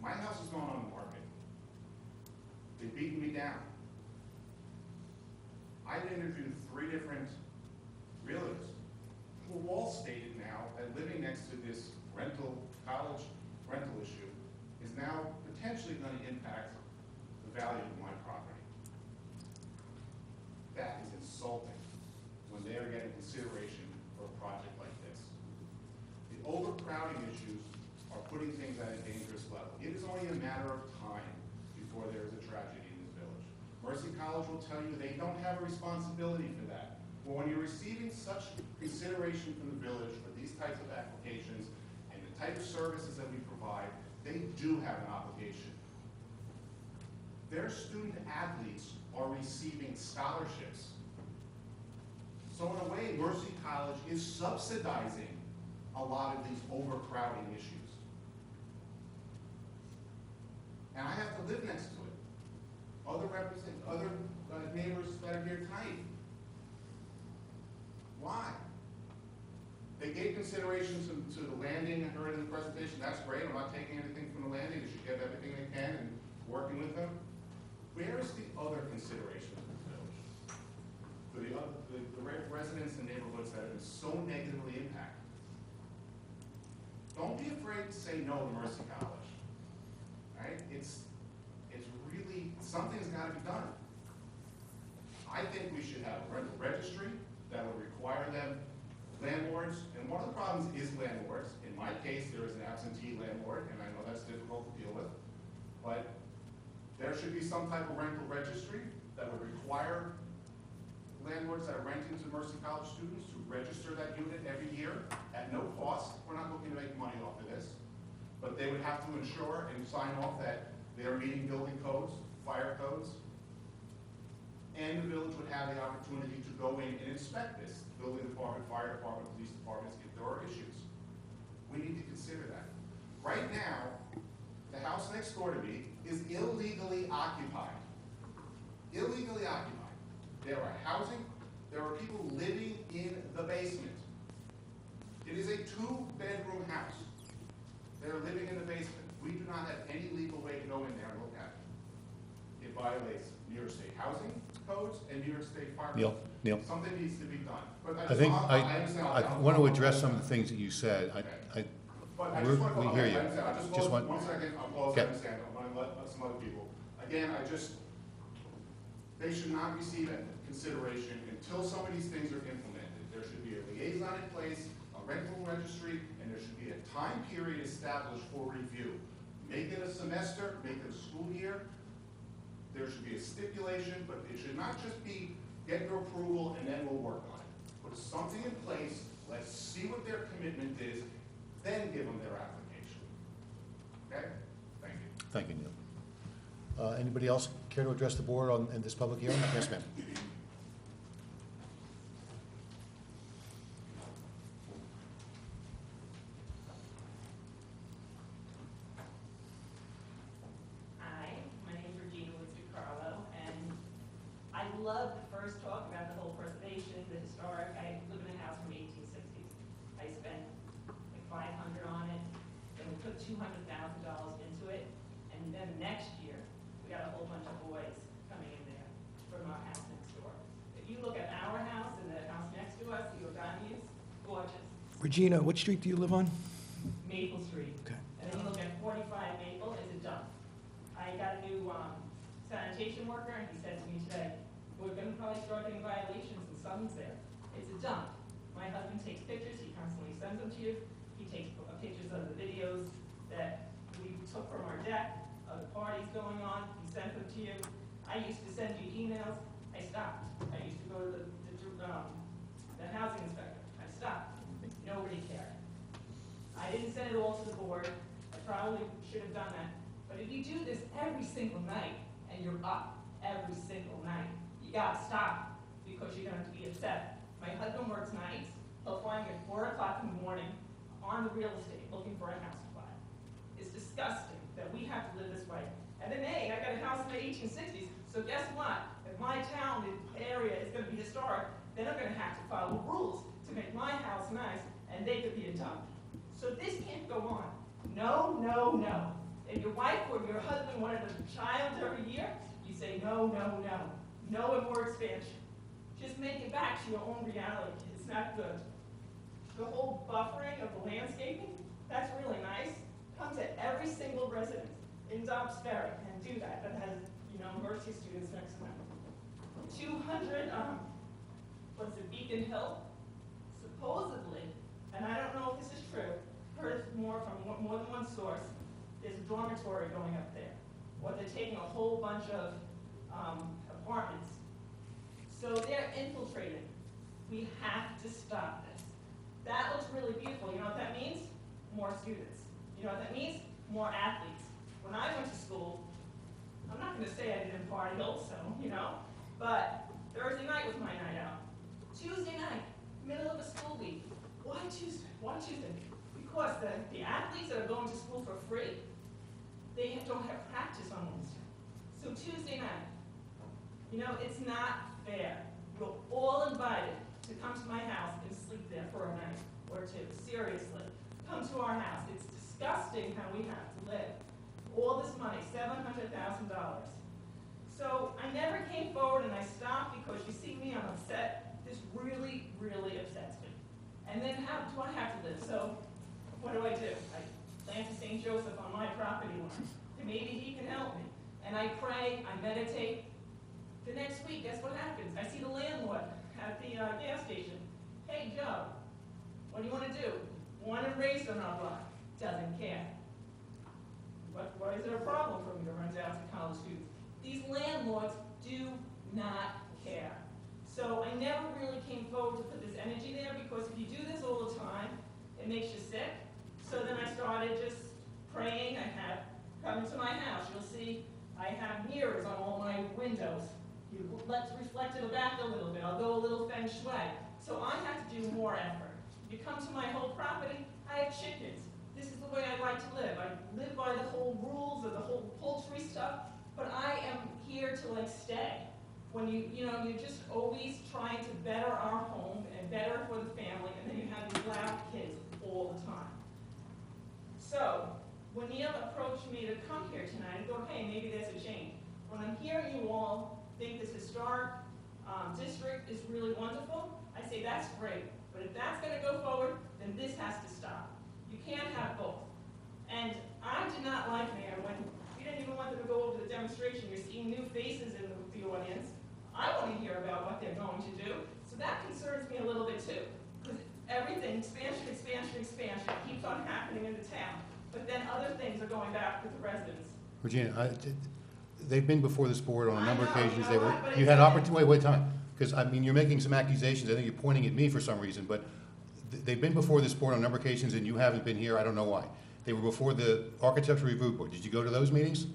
My house is going on the market. They've beaten me down. I've interviewed 3 different realtors who all stated now that living next to this college rental issue is now potentially going to impact the value of my property. That is insulting when they are getting consideration for a project like this. The overcrowding issues are putting things at a dangerous level. It is only a matter of time before there is a tragedy in this village. Mercy College will tell you they don't have a responsibility for that. But when you're receiving such consideration from the village for these types of applications and the type of services that we provide, they do have an obligation. Their student athletes are receiving scholarships. So in a way, Mercy College is subsidizing a lot of these overcrowding issues. And I have to live next to it. Other neighbors that are here tonight. Why? They gave consideration to the landing, I heard in the presentation. That's great. I'm not taking anything from the landing. They should get everything they can and working with them. Where is the other consideration of the village? For the residents and neighborhoods that have been so negatively impacted. Don't be afraid to say no to Mercy College. right? It's really, something's gotta be done. I think we should have a rental registry that would require them, landlords, and one of the problems is landlords. In my case, there is an absentee landlord, and I know that's difficult to deal with, but there should be some type of rental registry that would require landlords that are renting to Mercy College students to register that unit every year at no cost. We're not looking to make money off of this, but they would have to ensure and sign off that they are meeting building codes, fire codes, and the village would have the opportunity to go in and inspect this. Building department, fire department, police departments, if there are issues. We need to consider that. Right now, the house next door to me is illegally occupied. Illegally occupied. There are housing, there are people living in the basement. It is a 2-bedroom house. They're living in the basement. We do not have any legal way to go in there and look at it. It violates New York State housing codes and New York State fire codes. Neil. Something needs to be done. But I think, understand. I want to address some of the things that you said. But I just want to, we hear you. I just Just close, want- one second, I'll close, Okay. I understand, I want to let some other people. Again, they should not receive consideration until some of these things are implemented. There should be a liaison in place, a rental registry, and there should be a time period established for review. Make it a semester, make it a school year. There should be a stipulation, but it should not just be get your approval and then we'll work on it. Put something in place, let's see what their commitment is, then give them their application. Okay? Thank you. Thank you, Neil. Anybody else care to address the board in this public hearing? Yes, ma'am. Hi, my name is Regina Carlo, and I love the first talk about the whole preservation, the historic. I live in a house from 1860s. I spent like $500 on it, and we put $200,000 into it, and then next year, we got a whole bunch of boys coming in there from our house next door. If you look at our house and the house next to us, the O'Donoghue's, gorgeous. Regina, what street do you live on? Maple Street. Okay. And then you look at 45 Maple, it's a dump. I got a new sanitation worker, and he said to me today, we're gonna probably start getting violations and summons there. It's a dump. My husband takes pictures, he constantly sends them to you. He takes pictures of the videos that we took from our deck, of the parties going on, he sent them to you. I used to send you emails, I stopped. I used to go to the housing inspector, I stopped. Nobody cared. I didn't send it all to the board, I probably should have done that. But if you do this every single night, and you're up every single night, you gotta stop, because you're going to be upset. My husband works nights, he'll find me at 4 o'clock in the morning on the real estate, looking for a house to buy. It's disgusting that we have to live this way. And then, hey, I got a house in the 1860s, so guess what? If my town, the area is gonna be historic, then I'm gonna have to follow rules to make my house nice, and they could be a dump. So this can't go on. No, no, no. If your wife or your husband wanted a child every year, you say no, no, no. No more expansion. Just make it back to your own reality. It's not good. The whole buffering of the landscaping, that's really nice. Come to every single residence in Dobbs Ferry and do that. That has, Mercy students next to them. 200, what's it, Beacon Hill? Supposedly, and I don't know if this is true, heard more from more than one source, there's a dormitory going up there. Or they're taking a whole bunch of apartments. So they're infiltrating. We have to stop this. That looks really beautiful. You know what that means? More students. You know what that means? More athletes. When I went to school, I'm not going to say I didn't party also, but Thursday night was my night out. Tuesday night, middle of a school week. Why Tuesday? Why Tuesday? Because the athletes that are going to school for free, they don't have practice on Wednesday. So Tuesday night, it's not fair. You're all invited to come to my house and sleep there for a night or two. Seriously, come to our house. It's disgusting how we have to live. All this money, $700,000. So I never came forward and I stopped because you see me, I'm upset. This really, really upsets me. And then how do I have to live? So what do? I plant a St. Joseph on my property line to maybe he can help me. And I pray, I meditate. The next week, guess what happens? I see the landlord at the gas station. Hey, Joe, what do you want to do? Want to race on our block? Doesn't care. Why is there a problem for me to rent out to college students? These landlords do not care. So I never really came forward to put this energy there, because if you do this all the time, it makes you sick. So then I started just praying. I have, come to my house, you'll see I have mirrors on all my windows. Let's reflect it back a little bit. I'll go a little feng shui. So I have to do more effort. You come to my whole property, I have chickens. This is the way I like to live. I live by the whole rules of the whole poultry stuff, but I am here to like stay. When you're just always trying to better our home and better for the family, and then you have these loud kids all the time. So, when Neil approached me to come here tonight, I go, hey, maybe there's a change. When I'm hearing you all think this historic district is really wonderful, I say that's great. But if that's going to go forward, then this has to stop. You can't have both. And I did not like, Mayor, when you didn't even want them to go over the demonstration. You're seeing new faces in the audience. I want to hear about what they're going to do. So that concerns me a little bit too. Because everything, expansion, expansion, expansion, keeps on happening in the town. But then other things are going back with the residents. Regina, they've been before this board on a number of I know, occasions. you know what, but You it's had not- opportunity, wait time. Because, I mean, you're making some accusations. I think you're pointing at me for some reason, but they've been before this board on a number of occasions, and you haven't been here. I don't know why. They were before the Architecture Review Board. Did you go to those meetings?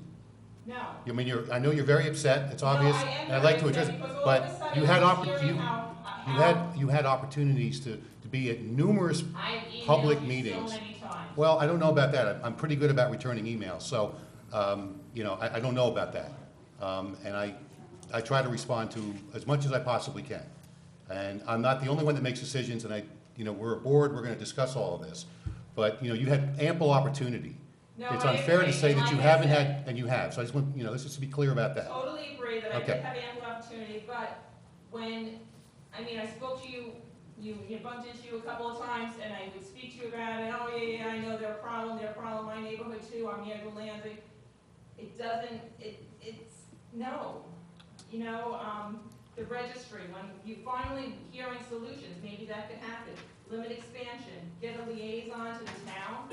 No. I mean, I know you're very upset. It's obvious, I am and I'd like to very address upset it. because all of a But sudden you had I'm hearing you had opportunities to be at numerous I've emailed public you meetings. so many times. Well, I don't know about that. I'm pretty good about returning emails, so, I don't know about that. And I try to respond to as much as I possibly can. And I'm not the only one that makes decisions, and we're a board, we're gonna discuss all of this. But, you had ample opportunity. No, It's I unfair to agree. say And that you like I haven't said- had, and you have. So I just want, let's just be clear about that. Totally agree that I Okay. did have ample opportunity, but when, I spoke to you, you bumped into you a couple of times, and I would speak to you about it, oh, yeah, I know they're a problem in my neighborhood too, I'm near the Landing. It doesn't, it's, no. The registry, when you finally hearing solutions, maybe that could happen. Limit expansion, get a liaison to the town.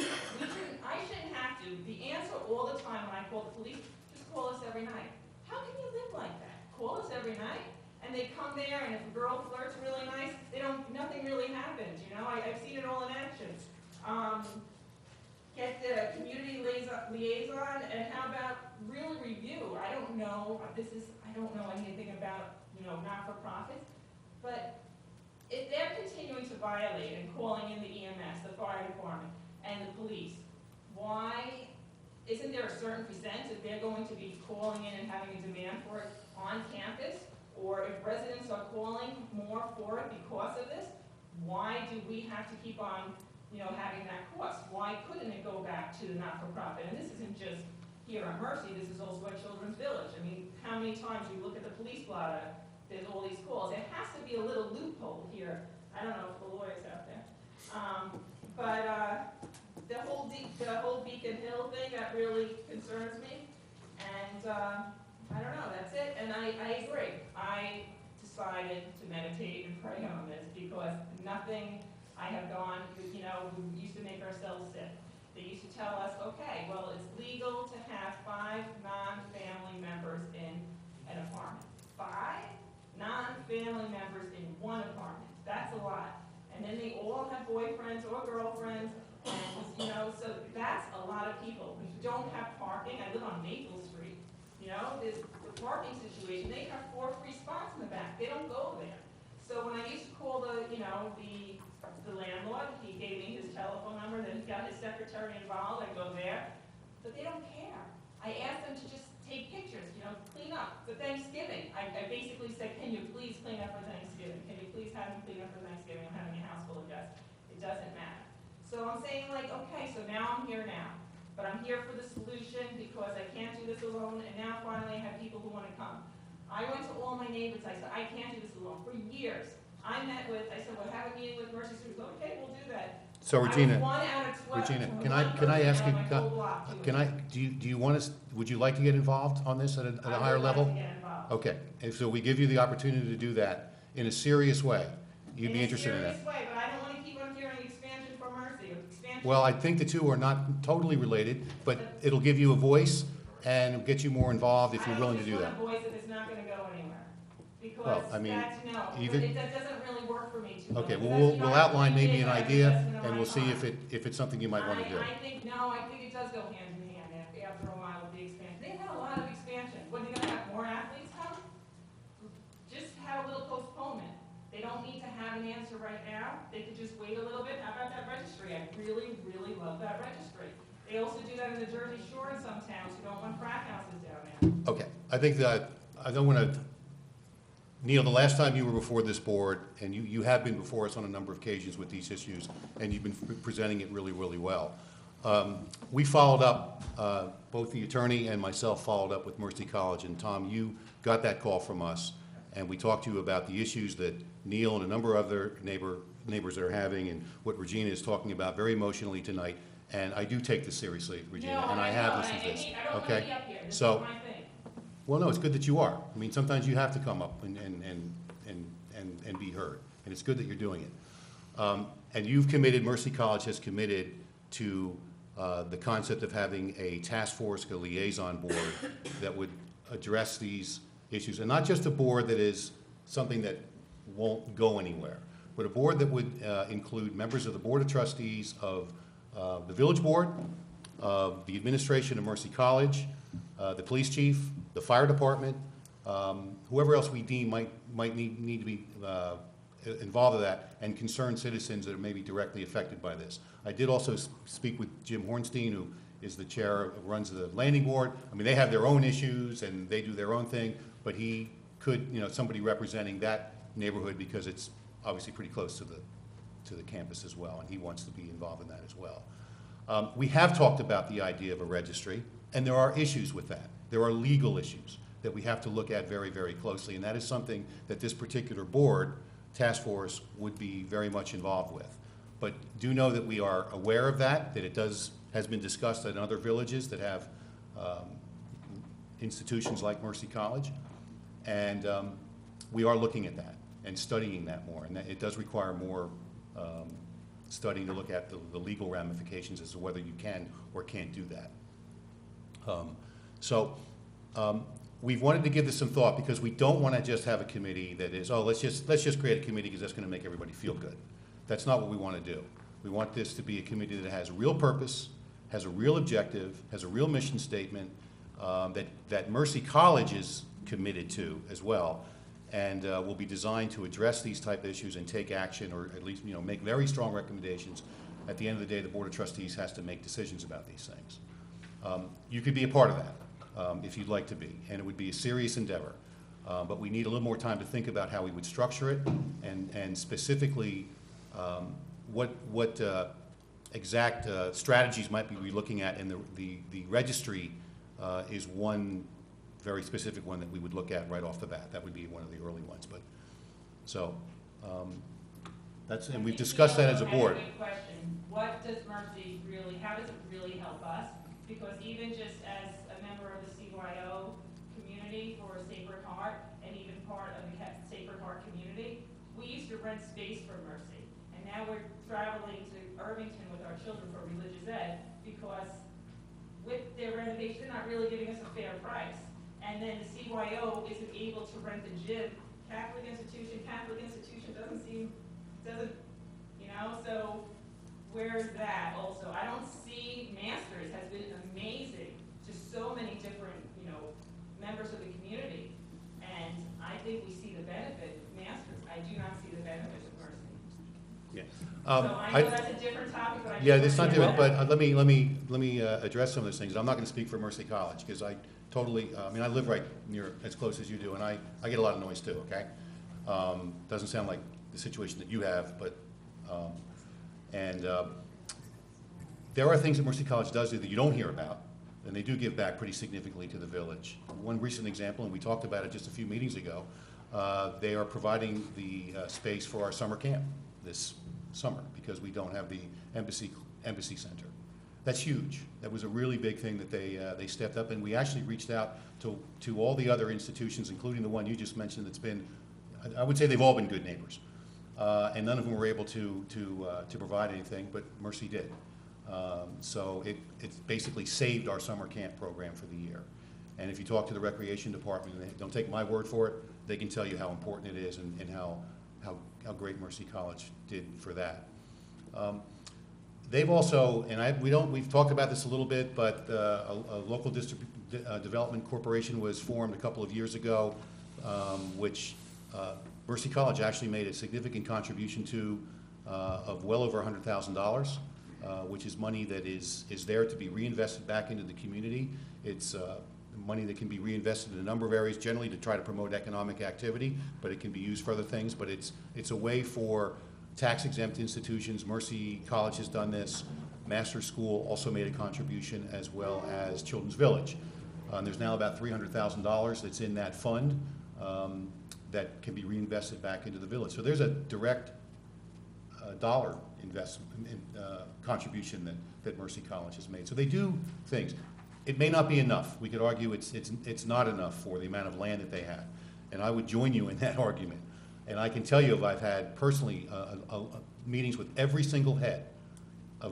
I shouldn't have to. The answer all the time when I call the police, just call us every night. How can you live like that? Call us every night? And they come there, and if a girl flirts really nice, nothing really happens, I've seen it all in action. Get the community liaison, and how about really review? I don't know anything about, not-for-profits, but if they're continuing to violate and calling in the EMS, the fire department, and the police, why isn't there a certain percent that they're going to be calling in and having a demand for it on campus? Or if residents are calling more for it because of this, why do we have to keep on, having that cost? Why couldn't it go back to the not-for-profit? And this isn't just here at Mercy, this is also at Children's Village. I mean, how many times you look at the police blotter, there's all these calls. There has to be a little loophole here. I don't know if the lawyer's out there. But the whole Beacon Hill thing, that really concerns me. And I don't know, that's it. And I agree. I decided to meditate and pray on this because nothing I have gone, we used to make ourselves sick. They used to tell us, okay, well, it's legal to have 5 non-family members in an apartment. 5 non-family members in one apartment. That's a lot. And then they all have boyfriends or girlfriends, and, so that's a lot of people. We don't have parking. I live on Maple Street. There's the parking situation. They have 4 free spots in the back. They don't go there. So when I used to call the landlord, he gave me his telephone number, then he got his secretary involved. I go there, but they don't care. I asked them to just take pictures, clean up for Thanksgiving. I basically said, can you please clean up for Thanksgiving? Can you please have them clean up for Thanksgiving? I'm having a house full of guests. It doesn't matter. So I'm saying okay, so now I'm here now. But I'm here for the solution because I can't do this alone, and now finally I have people who want to come. I went to all my neighbors, I said, I can't do this alone. For years, I said, we'll have a meeting with Mercy Street. Okay, we'll do that. So, Regina. I was 1 out of sweat Regina, from can one I ask you, person down my whole block doing can I, do you want us, would you like to get involved on this at a higher level? I would like to get involved. Okay, and so we give you the opportunity to do that in a serious way. You'd be interested in that? In a serious way, but I don't wanna keep on hearing expansion for Mercy, expansion. Well, I think the two are not totally related, but it'll give you a voice and get you more involved if you're willing to do that. I just want a voice that is not gonna go anywhere, because Well, I mean, that's, no, even- that doesn't really work for me too much. Okay, well, That's, you know, we'll I outline really maybe an did idea, investment of and my we'll see time. if it's something you might want to do. I think it does go hand in hand after a while with the expansion. They've had a lot of expansion. When are they gonna have more athletes come? Just have a little postponement. They don't need to have an answer right now. They could just wait a little bit. How about that registry? I really, really love that registry. They also do that in the Jersey Shore in some towns who don't want frat houses down there. Okay, I think that, I don't want to, Neil, the last time you were before this board, and you have been before us on a number of occasions with these issues, and you've been presenting it really, really well. We followed up, both the attorney and myself followed up with Mercy College, and Tom, you got that call from us, and we talked to you about the issues that Neil and a number of other neighbors are having, and what Regina is talking about very emotionally tonight, and I do take this seriously, Regina, No, and I I have know. listened to this, I don't want okay? to be up here. This So, is my thing. well, no, it's good that you are. I mean, sometimes you have to come up and be heard, and it's good that you're doing it. And you've committed, Mercy College has committed to the concept of having a task force, a liaison board that would address these issues, and not just a board that is something that won't go anywhere, but a board that would include members of the Board of Trustees of the Village Board, of the administration of Mercy College, the police chief, the fire department, whoever else we deem might need to be involved in that, and concerned citizens that are maybe directly affected by this. I did also speak with Jim Hornstein, who is the chair, runs the landing board. I mean, they have their own issues and they do their own thing, but he could, somebody representing that neighborhood, because it's obviously pretty close to the campus as well, and he wants to be involved in that as well. We have talked about the idea of a registry, and there are issues with that. There are legal issues that we have to look at very, very closely, and that is something that this particular board, task force, would be very much involved with. But do know that we are aware of that it has been discussed in other villages that have institutions like Mercy College, and we are looking at that and studying that more, and it does require more studying to look at the legal ramifications as to whether you can or can't do that. We've wanted to give this some thought, because we don't want to just have a committee that is, oh, let's just create a committee because that's going to make everybody feel good. That's not what we want to do. We want this to be a committee that has a real purpose, has a real objective, has a real mission statement, that Mercy College is committed to as well, and will be designed to address these type of issues and take action, or at least make very strong recommendations. At the end of the day, the Board of Trustees has to make decisions about these things. You could be a part of that if you'd like to be, and it would be a serious endeavor. But we need a little more time to think about how we would structure it, and specifically what exact strategies might we be looking at. And the registry is one very specific one that we would look at right off the bat. That would be one of the early ones. But so and we've discussed that as a board. I have a good question. What does Mercy really, how does it really help us? Because even just as a member of the CYO community for Sacred Heart, and even part of the Sacred Heart community, we used to rent space for Mercy. And now we're traveling to Irvington with our children for religious ed, because with their renovation, they're not really giving us a fair price. And then the CYO isn't able to rent the gym. Catholic institution doesn't, so where's that also? I don't see, Masters has been amazing to so many different, members of the community. And I think we see the benefit of Masters. I do not see the benefits of Mercy. Yeah. So I know that's a different topic, but I just Yeah, it's want not to different, know but let me address some of those things. I'm not going to speak for Mercy College, because I totally, I live right near, as close as you do, and I get a lot of noise too, okay? Doesn't sound like the situation that you have, but, there are things that Mercy College does do that you don't hear about, and they do give back pretty significantly to the village. One recent example, and we talked about it just a few meetings ago, they are providing the space for our summer camp this summer, because we don't have the embassy Embassy Center. That's huge. That was a really big thing that they stepped up, and we actually reached out to all the other institutions, including the one you just mentioned that's been, I would say they've all been good neighbors. And none of them were able to provide anything, but Mercy did. So it's basically saved our summer camp program for the year. And if you talk to the recreation department, and they don't take my word for it, they can tell you how important it is and how great Mercy College did for that. They've also, and we've talked about this a little bit, but a local district development corporation was formed a couple of years ago, which Mercy College actually made a significant contribution to, of well over $100,000, which is money that is there to be reinvested back into the community. It's money that can be reinvested in a number of areas, generally to try to promote economic activity, but it can be used for other things. But it's a way for tax-exempt institutions. Mercy College has done this. Master School also made a contribution, as well as Children's Village. There's now about $300,000 that's in that fund that can be reinvested back into the village. So there's a direct dollar investment contribution that Mercy College has made. So they do things. It may not be enough. We could argue it's not enough for the amount of land that they have, and I would join you in that argument. And I can tell you, I've had personally meetings with every single head,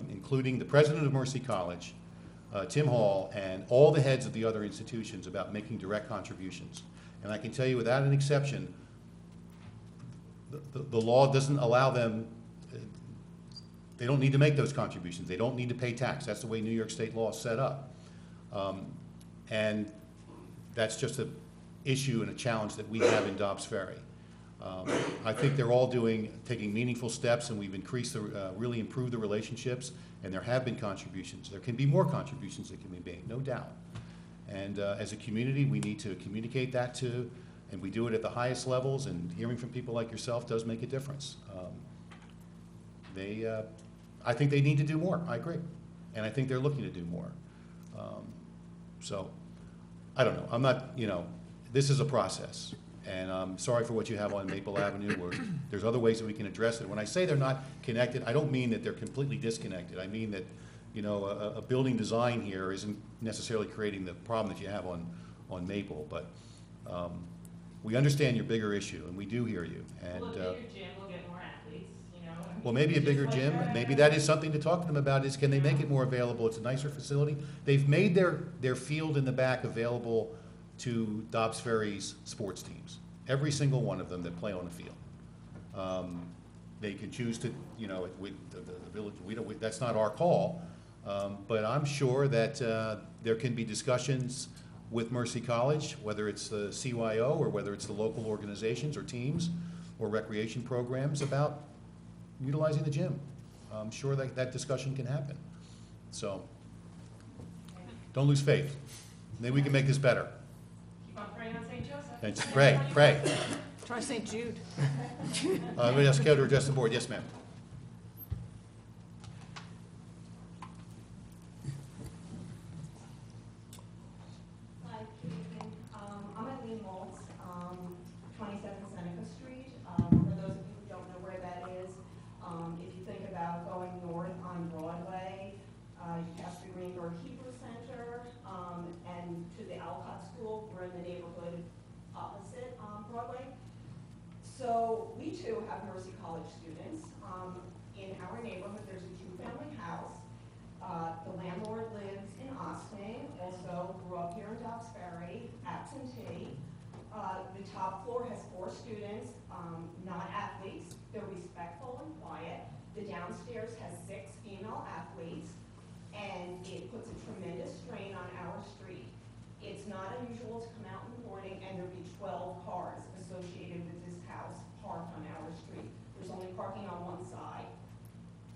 including the president of Mercy College, Tim Hall, and all the heads of the other institutions about making direct contributions. And I can tell you without an exception, the law doesn't allow them, they don't need to make those contributions. They don't need to pay tax. That's the way New York State law is set up. And that's just an issue and a challenge that we have in Dobbs Ferry. I think they're all taking meaningful steps, and we've really improved the relationships, and there have been contributions. There can be more contributions that can be made, no doubt. And as a community, we need to communicate that too, and we do it at the highest levels, and hearing from people like yourself does make a difference. I think they need to do more, I agree, and I think they're looking to do more. So, I don't know, I'm not, this is a process, and I'm sorry for what you have on Maple Avenue, where there's other ways that we can address it. When I say they're not connected, I don't mean that they're completely disconnected. I mean that, a building design here isn't necessarily creating the problem that you have on Maple, but we understand your bigger issue, and we do hear you. And, well, a bigger gym will get more athletes, well, maybe a bigger gym, maybe that is something to talk to them about, is can they make it more available? It's a nicer facility. They've made their field in the back available to Dobbs Ferry's sports teams, every single one of them that play on the field. They can choose to, the village, that's not our call, but I'm sure that there can be discussions with Mercy College, whether it's the CYO or whether it's the local organizations or teams or recreation programs, about utilizing the gym. I'm sure that discussion can happen. So, don't lose faith. Maybe we can make this better. Keep on praying on St. Joseph. And pray. Try St. Jude. Let me ask Kel to address the board. Yes, ma'am. Hi, good evening. I'm Eileen Maltz, 27 Seneca Street. For those of you who don't know where that is, if you think about going north on Broadway, you pass the Greenberg Hebrew Center, and to the Alcott School. We're in the neighborhood opposite Broadway. So we too have Mercy College students. In our neighborhood, there's a two-family house. The landlord lives in Ossining, also grew up here in Dobbs Ferry, absentee. The top floor has 4 students, not athletes. They're respectful and quiet. The downstairs has 6 female athletes, and it puts a tremendous strain on our street. It's not unusual to come out in the morning and there'll be 12 cars associated with this house parked on our street. There's only parking on one side,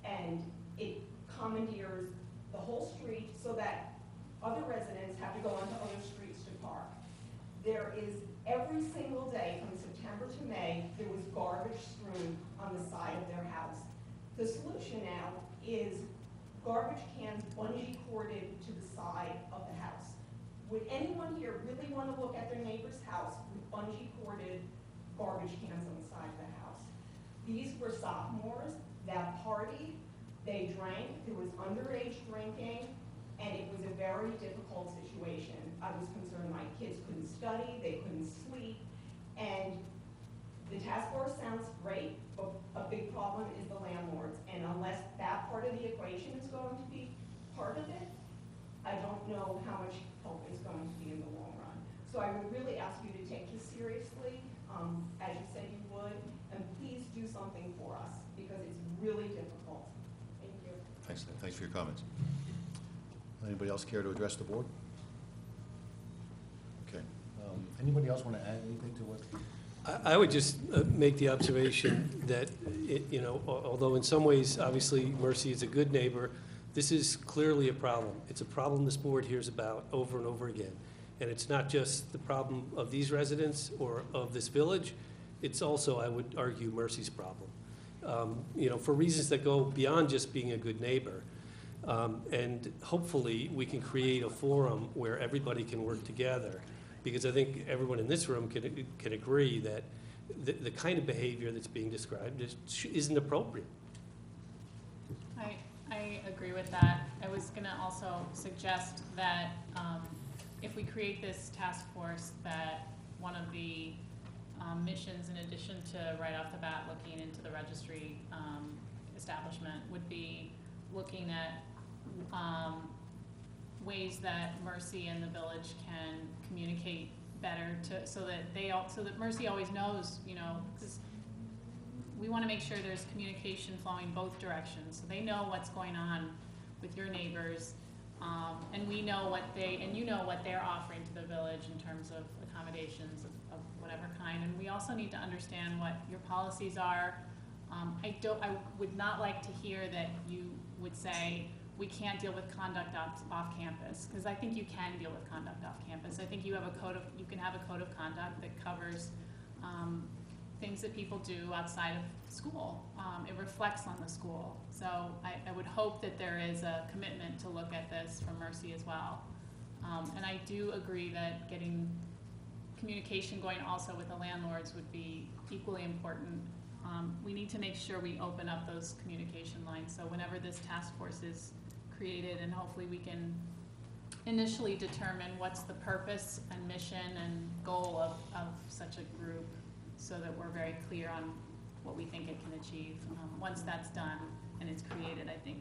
and it commandeers the whole street so that other residents have to go onto other streets to park. There is, every single day from September to May, there was garbage strewn on the side of their house. The solution now is garbage cans bungee corded to the side of the house. Would anyone here really want to look at their neighbor's house with bungee corded garbage cans on the side of the house? These were sophomores that partied They drank, there was underage drinking, and it was a very difficult situation. I was concerned my kids couldn't study, they couldn't sleep, and the task force sounds great, but a big problem is the landlords, and unless that part of the equation is going to be part of it, I don't know how much help is going to be in the long run. So I would really ask you to take this seriously, as you said you would, and please do something for us, because it's really difficult. Thank you. Thanks for your comments. Anybody else care to address the board? Okay. Anybody else want to add anything to what? I would just make the observation that, you know, although in some ways, obviously, Mercy is a good neighbor, this is clearly a problem. It's a problem this board hears about over and over again. And it's not just the problem of these residents or of this village, it's also, I would argue, Mercy's problem. You know, for reasons that go beyond just being a good neighbor. And hopefully, we can create a forum where everybody can work together. Because I think everyone in this room can agree that the kind of behavior that's being described isn't appropriate. I agree with that. I was going to also suggest that if we create this task force, that one of the missions, in addition to right off the bat looking into the registry establishment, would be looking at ways that Mercy and the village can communicate better so that Mercy always knows, you know, because we want to make sure there's communication flowing both directions, so they know what's going on with your neighbors, and we know what you know what they're offering to the village in terms of accommodations of whatever kind, and we also need to understand what your policies are. I would not like to hear that you would say, we can't deal with conduct off campus, because I think you can deal with conduct off campus. I think you can have a code of conduct that covers things that people do outside of school. It reflects on the school. So I would hope that there is a commitment to look at this from Mercy as well. And I do agree that getting communication going also with the landlords would be equally important. We need to make sure we open up those communication lines. So whenever this task force is created, and hopefully we can initially determine what's the purpose and mission and goal of such a group, so that we're very clear on what we think it can achieve. Once that's done and it's created, I think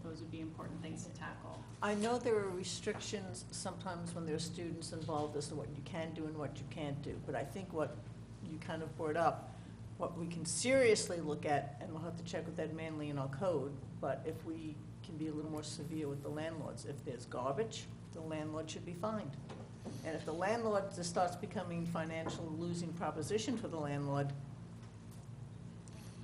those would be important things to tackle. I know there are restrictions sometimes when there's students involved as to what you can do and what you can't do, but I think what you kind of brought up, what we can seriously look at, and we'll have to check with Ed Manley in our code, but if we can be a little more severe with the landlords. If there's garbage, the landlord should be fined. And if the landlord just starts becoming financial losing proposition for the landlord,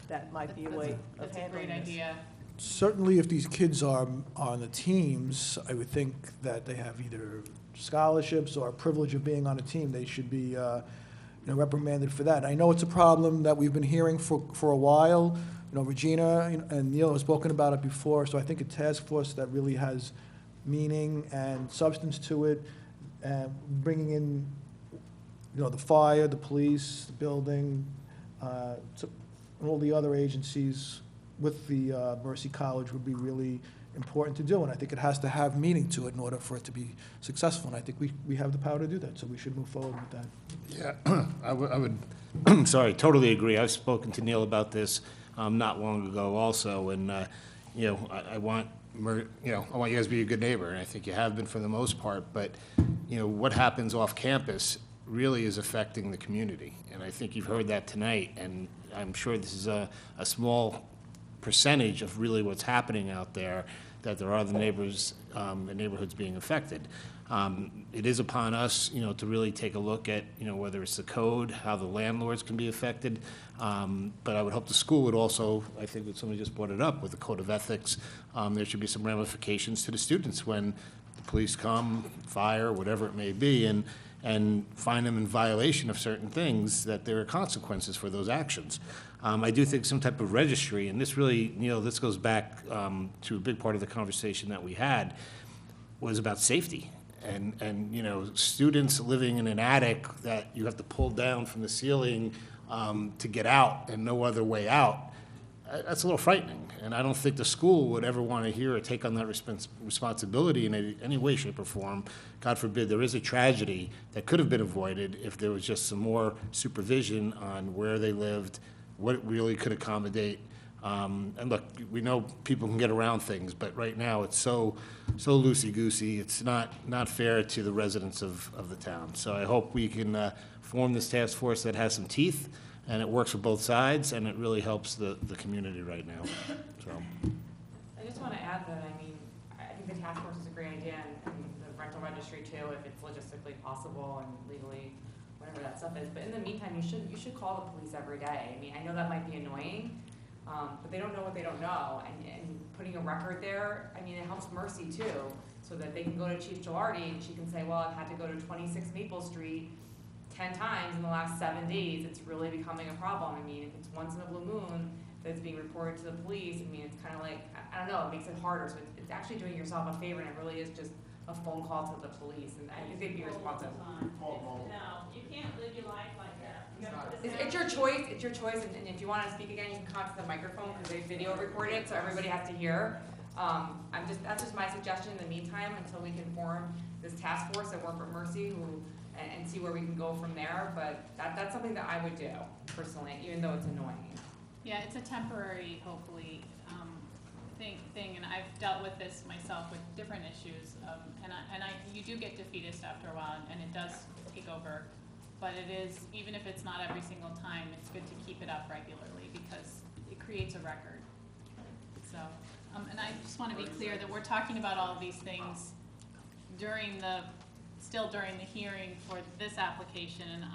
that might be a way of handling this. That's a great idea. Certainly, if these kids are on the teams, I would think that they have either scholarships or a privilege of being on a team. They should be reprimanded for that. I know it's a problem that we've been hearing for a while. You know, Regina and Neil have spoken about it before, so I think a task force that really has meaning and substance to it, and bringing in, you know, the fire, the police, the building, and all the other agencies with the Mercy College would be really important to do, and I think it has to have meaning to it in order for it to be successful, and I think we have the power to do that, so we should move forward with that. Yeah, I would sorry, totally agree. I've spoken to Neil about this not long ago also, and I want you guys to be a good neighbor, and I think you have been for the most part, but what happens off campus really is affecting the community, and I think you've heard that tonight, and I'm sure this is a small percentage of really what's happening out there, that there are the neighbors and neighborhoods being affected. It is upon us, to really take a look at, whether it's the code, how the landlords can be affected. But I would hope the school would also, I think that somebody just brought it up, with the code of ethics, there should be some ramifications to the students when the police come, fire, whatever it may be, and find them in violation of certain things, that there are consequences for those actions. I do think some type of registry, and this really, this goes back to a big part of the conversation that we had, was about safety. And students living in an attic that you have to pull down from the ceiling to get out and no other way out, that's a little frightening. And I don't think the school would ever want to hear or take on that responsibility in any way, shape, or form. God forbid, there is a tragedy that could have been avoided if there was just some more supervision on where they lived, what it really could accommodate. And look, we know people can get around things, but right now it's so loosey-goosey. It's not fair to the residents of the town. So I hope we can form this task force that has some teeth, and it works for both sides, and it really helps the community right now. So. I just want to add that, I mean, I think the task force is a great idea, and the rental registry too, if it's logistically possible and legally, whatever that stuff is. But in the meantime, you should call the police every day. I mean, I know that might be annoying, but they don't know what they don't know. And putting a record there, I mean, it helps Mercy too, so that they can go to Chief Gilardi and she can say, well, I've had to go to 26 Maple Street 10 times in the last 7 days. It's really becoming a problem. I mean, if it's once in a blue moon that's being reported to the police, I mean, it's kind of like, I don't know, it makes it harder. So it's actually doing yourself a favor, and it really is just a phone call to the police, and I think they'd be responsive. No, you can't live your life like that. You gotta put a It's your choice, and if you want to speak again, you can contact the microphone, because they video record it, so everybody has to hear. That's just my suggestion in the meantime, until we can form this task force and work with Mercy, and see where we can go from there. But that's something that I would do personally, even though it's annoying. Yeah, it's a temporary, hopefully, thing, and I've dealt with this myself with different issues, you do get defeatist after a while, and it does take over. But it is, even if it's not every single time, it's good to keep it up regularly, because it creates a record. So, and I just want to be clear that we're talking about all of these things still during the hearing for this application, and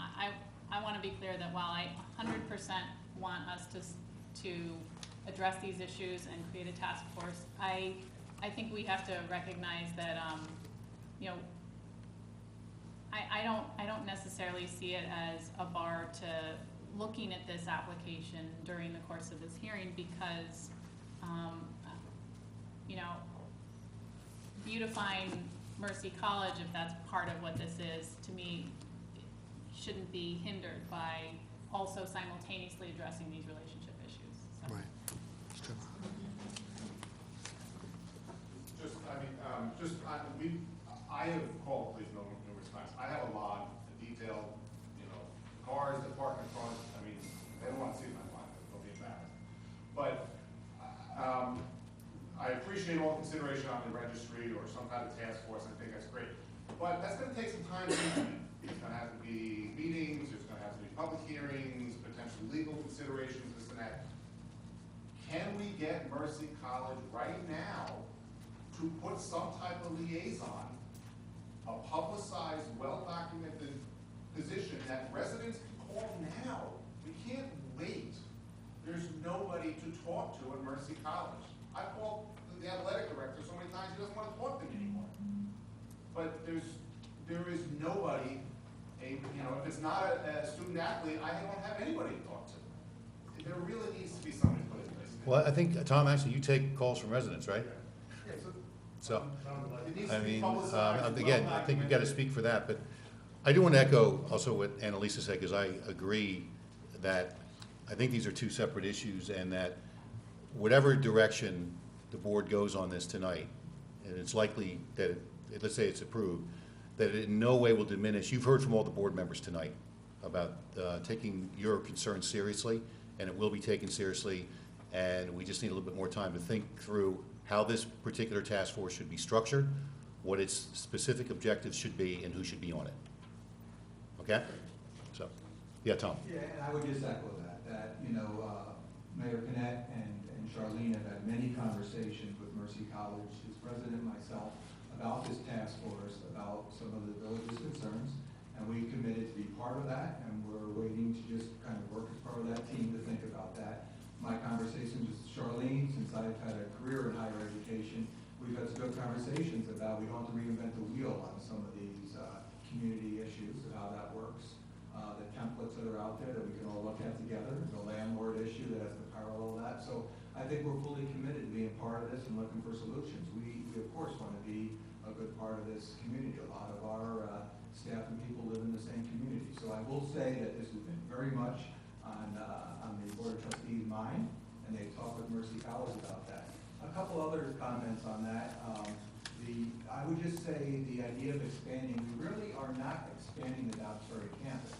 I want to be clear that while I 100% want us to address these issues and create a task force, I think we have to recognize that, you know, I don't necessarily see it as a bar to looking at this application during the course of this hearing, because, you know, beautifying Mercy College, if that's part of what this is, to me, shouldn't be hindered by also simultaneously addressing these relationship issues. So. Right. It's true. I have called police numerous times. I have a log, a detailed, cars that park in front. I mean, they don't want to see my log, they'll be embarrassed. But I appreciate all consideration on the registry or some kind of task force. I think that's great. But that's going to take some time to implement. There's going to have to be meetings, there's going to have to be public hearings, potentially legal considerations, this and that. Can we get Mercy College right now to put some type of liaison, a publicized, well-documented position that residents can call now? We can't wait. There's nobody to talk to at Mercy College. I called the athletic director so many times he doesn't want to talk to me anymore. But there is nobody, if it's not a student athlete, I don't have anybody to talk to. There really needs to be somebody put in place. Well, I think, Tom, actually, you take calls from residents, right? Yeah, So, it needs I to be mean, publicized, again, I think you've got to speak for that, but I do want to echo also what Annalisa said, because I agree that I think these are two separate issues, and that whatever direction the board goes on this tonight, and it's likely that, let's say it's approved, that it in no way will diminish. You've heard from all the board members tonight about taking your concerns seriously, and it will be taken seriously, and we just need a little bit more time to think through how this particular task force should be structured, what its specific objectives should be, and who should be on it. Okay? So, yeah, Tom. Yeah, and I would just echo that Mayor Canet and Charlene have had many conversations with Mercy College, its president, myself, about this task force, about some of the village's concerns, and we committed to be part of that, and we're waiting to just kind of work as part of that team to think about that. My conversations with Charlene, since I've had a career in higher education, we've had some good conversations about we don't have to reinvent the wheel on some of these community issues and how that works. The templates that are out there that we can all look at together, the landlord issue that has to parallel that. So I think we're fully committed to being part of this and looking for solutions. We of course want to be a good part of this community. A lot of our staff and people live in the same community. So I will say that this has been very much on the Board of Trustees' mind, and they talked with Mercy College about that. A couple other comments on that. I would just say the idea of expanding, we really are not expanding the Dobbs Ferry campus.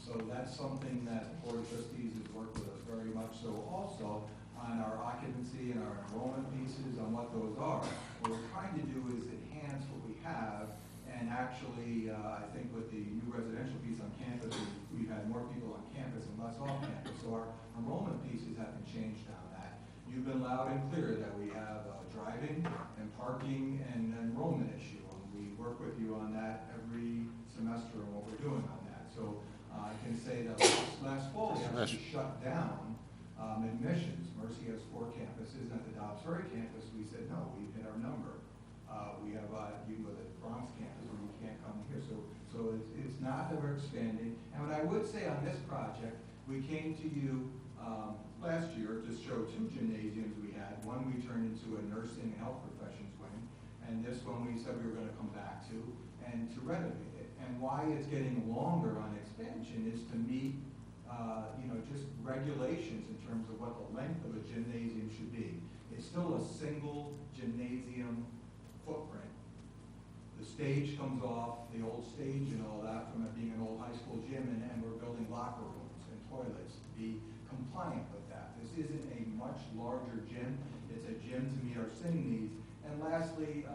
So that's something that the Board of Trustees has worked with us very much so also on our occupancy and our enrollment pieces, on what those are. What we're trying to do is enhance what we have, and actually, I think with the new residential piece on campus, we've had more people on campus and less off campus, so our enrollment pieces haven't changed on that. You've been loud and clear that we have driving and parking and enrollment issue, and we work with you on that every semester and what we're doing on that. So I can say that last fall, we actually shut down admissions. Mercy has 4 campuses, and at the Dobbs Ferry campus, we said, no, we've hit our number. We have, you can go to the Bronx campus where you can't come here. So it's not that we're expanding. And what I would say on this project, we came to you last year to show 2 gymnasiums we had. One we turned into a nursing and health professions wing, and this one we said we were going to come back to and to renovate it. And why it's getting longer on expansion is to meet just regulations in terms of what the length of a gymnasium should be. It's still a single gymnasium footprint. The stage comes off, the old stage and all that, from it being an old high school gym, and we're building locker rooms and toilets to be compliant with that. This isn't a much larger gym. It's a gym to meet our sitting needs. And lastly,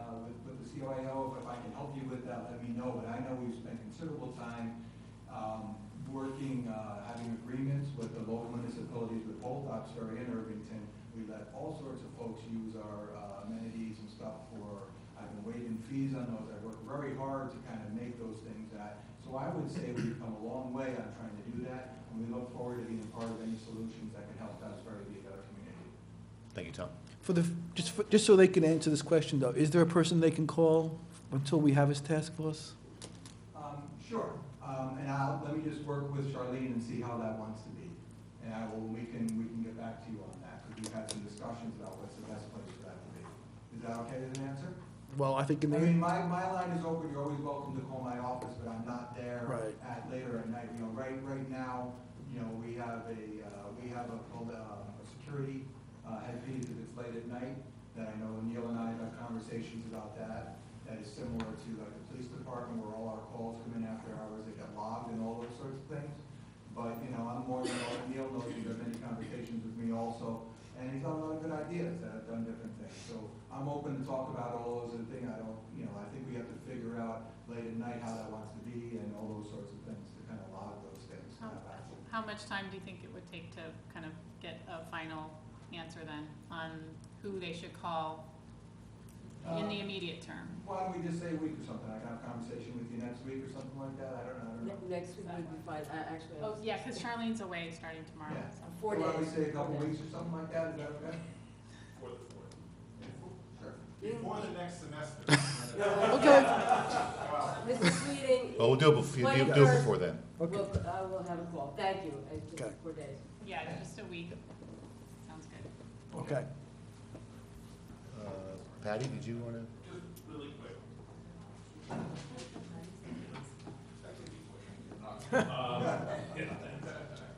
with the COIO, if I can help you with that, let me know. But I know we've spent considerable time working, having agreements with the local municipalities, with both Dobbs Ferry and Irvington. We let all sorts of folks use our amenities and stuff I've been waiving fees on those. I worked very hard to kind of make those things that. So I would say we've come a long way on trying to do that, and we look forward to being part of any solutions that can help Dobbs Ferry be a better community. Thank you, Tom. Just so they can answer this question, though, is there a person they can call until we have his task force? Sure. And let me just work with Charlene and see how that wants to be. And we can get back to you on that, because we've had some discussions about what's the best place for that to be. Is that okay as an answer? Well, I think I mean, my line is open. You're always welcome to call my office, but I'm not there later at night. Right now, we have a security headpiece if it's late at night. That I know Neil and I have had conversations about that. That is similar to like the police department, where all our calls come in after hours, they get logged and all those sorts of things. But I'm more than Neil knows. He's had many conversations with me also. And he's got a lot of good ideas that have done different things. So I'm open to talk about all those other things. I think we have to figure out late at night how that wants to be and all those sorts of things to kind of log those things. How much time do you think it would take to kind of get a final answer then on who they should call in the immediate term? Why don't we just say a week or something? I can have a conversation with you next week or something like that. I don't know. Next week would be fine, actually. Oh, yeah, because Charlene's away starting tomorrow. Yeah. So. 4 days. Why don't we say a couple weeks or something like that? Is that okay? For the 4th. Sure. Before the next semester. Okay. Mr. Sweeting. Well, we'll do it before then. Okay. We'll have a call. Thank you. It's Okay. 4 days. Yeah, just a week. Sounds good. Okay. Patty, did you want to? Just really quick.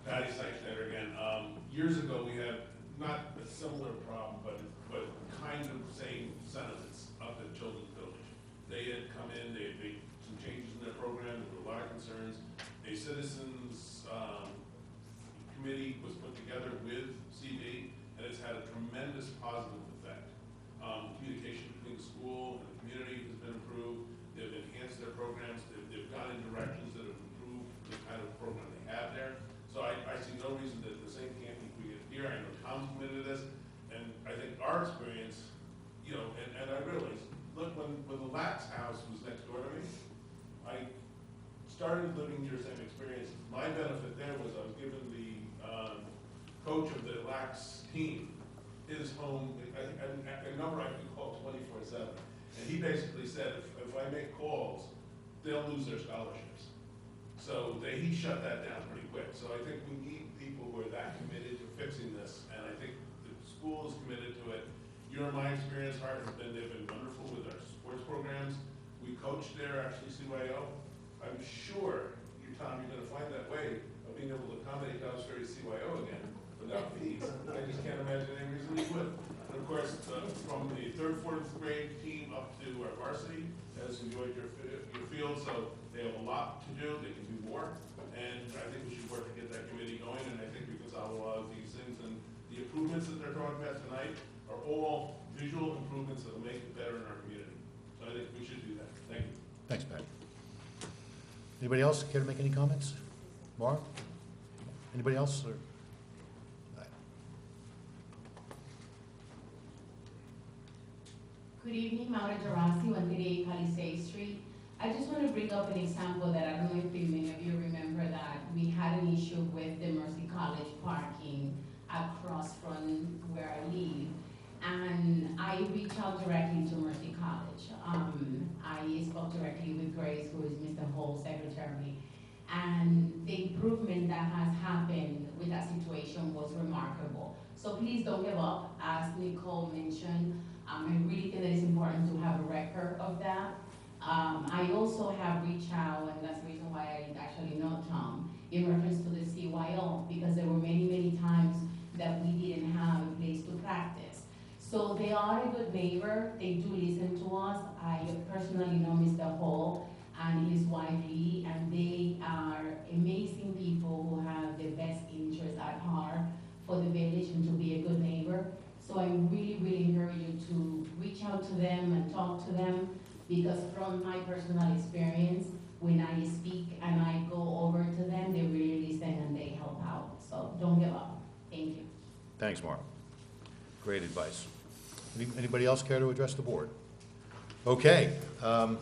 Patty Seichner again. Years ago, we had not a similar problem, but kind of same sentiments up at Children's Village. They had come in, they had made some changes in their program, there were a lot of concerns. A citizens committee was put together with CD, and it's had a tremendous positive effect. Communication between the school and the community has been improved. They've enhanced their programs. They've gone in directions that have improved the kind of program they have there. So I see no reason that the same can't be created here. I know Tom's committed to this, and I think our experience, and I realize, look, when the Lax house was next door to me, I started living your same experience. My benefit there was I was given the coach of the Lax team his home, a number I can call 24/7. And he basically said, if I make calls, they'll lose their scholarships. So he shut that down pretty quick. So I think we need people who are that committed to fixing this. And I think the school is committed to it. My experience, Hart, has been, they've been wonderful with our sports programs. We coach there, actually, CYO. I'm sure, Tom, you're going to find that way of being able to accommodate Dobbs Ferry CYO again. But without fees. I just can't imagine any reason we would. And of course, from the third, fourth grade team up to our varsity has enjoyed your field, so they have a lot to do, they can do more. And I think we should work to get that committee going, and I think we can solve a lot of these things. And the improvements that they're talking about tonight are all visual improvements that will make it better in our community. So I think we should do that. Thank you. Thanks, Pat. Anybody else care to make any comments? Maura? Anybody else? Or? Good evening, Maura Gerasi, 138 Palisade Street. I just want to bring up an example that I don't know if many of you remember that we had an issue with the Mercy College parking across from where I live. And I reached out directly to Mercy College. I spoke directly with Grace, who is Mr. Hall's secretary. And the improvement that has happened with that situation was remarkable. So please don't give up. As Nicole mentioned, I really think that it's important to have a record of that. I also have reached out, and that's the reason why I actually know Tom, in reference to the CYO, because there were many, many times that we didn't have a place to practice. So they are a good neighbor. They do listen to us. I personally know Mr. Hall and his wife Lee, and they are amazing people who have the best interests at heart for the village and to be a good neighbor. So I really, really encourage you to reach out to them and talk to them, because from my personal experience, when I speak and I go over to them, they really listen and they help out. So don't give up. Thank you. Thanks, Mark. Great advice. Anybody else care to address the board? Okay. I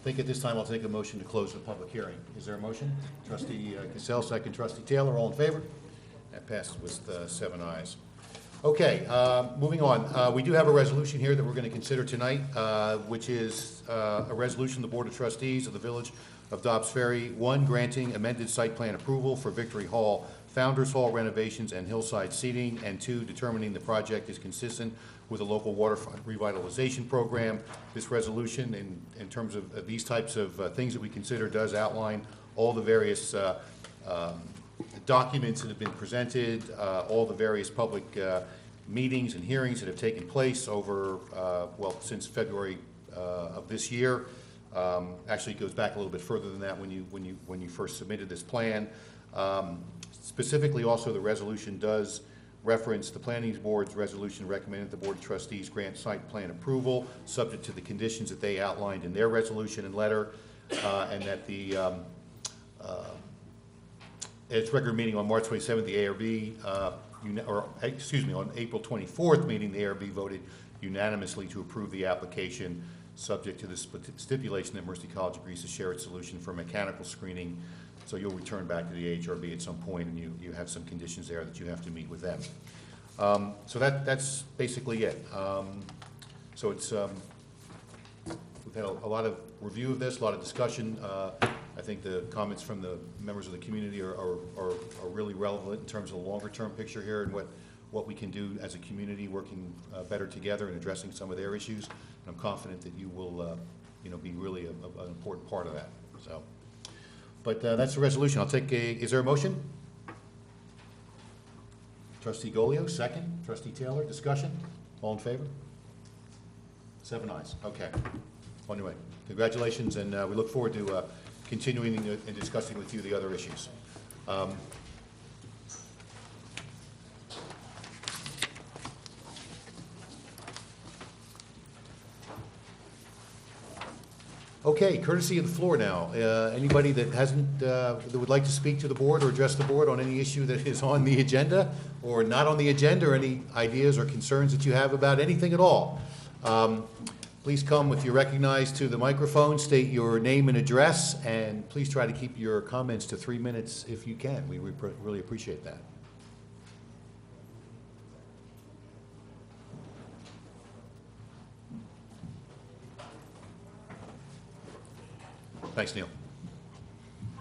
think at this time I'll take a motion to close the public hearing. Is there a motion? Trustee Cassell, second. Trustee Taylor, all in favor? That passes with 7 ayes. Okay, moving on. We do have a resolution here that we're going to consider tonight, which is a resolution of the Board of Trustees of the Village of Dobbs Ferry, 1, granting amended site plan approval for Victory Hall, Founders Hall renovations and hillside seating, and 2, determining the project is consistent with a local waterfront revitalization program. This resolution, in terms of these types of things that we consider, does outline all the various documents that have been presented, all the various public meetings and hearings that have taken place over, well, since February of this year. Actually, it goes back a little bit further than that when you first submitted this plan. Specifically, also, the resolution does reference the Planning Board's resolution recommending the Board of Trustees grant site plan approval, subject to the conditions that they outlined in their resolution and letter, and that the at its regular meeting on March 27th, the ARB, on April 24th meeting, the ARB voted unanimously to approve the application, subject to the stipulation that Mercy College agrees to share its solution for mechanical screening. So you'll return back to the AHRB at some point, and you have some conditions there that you have to meet with them. So that's basically it. So it's we've had a lot of review of this, a lot of discussion. I think the comments from the members of the community are really relevant in terms of the longer-term picture here and what we can do as a community working better together and addressing some of their issues. And I'm confident that you will, be really an important part of that. So, but that's the resolution. I'll take is there a motion? Trustee Golio, second. Trustee Taylor, discussion? All in favor? 7 ayes. Okay. Anyway, congratulations, and we look forward to continuing and discussing with you the other issues. Okay, courtesy of the floor now. Anybody that hasn't, that would like to speak to the board or address the board on any issue that is on the agenda or not on the agenda, or any ideas or concerns that you have about anything at all, please come if you're recognized to the microphone, state your name and address, and please try to keep your comments to 3 minutes if you can. We really appreciate that. Thanks, Neil.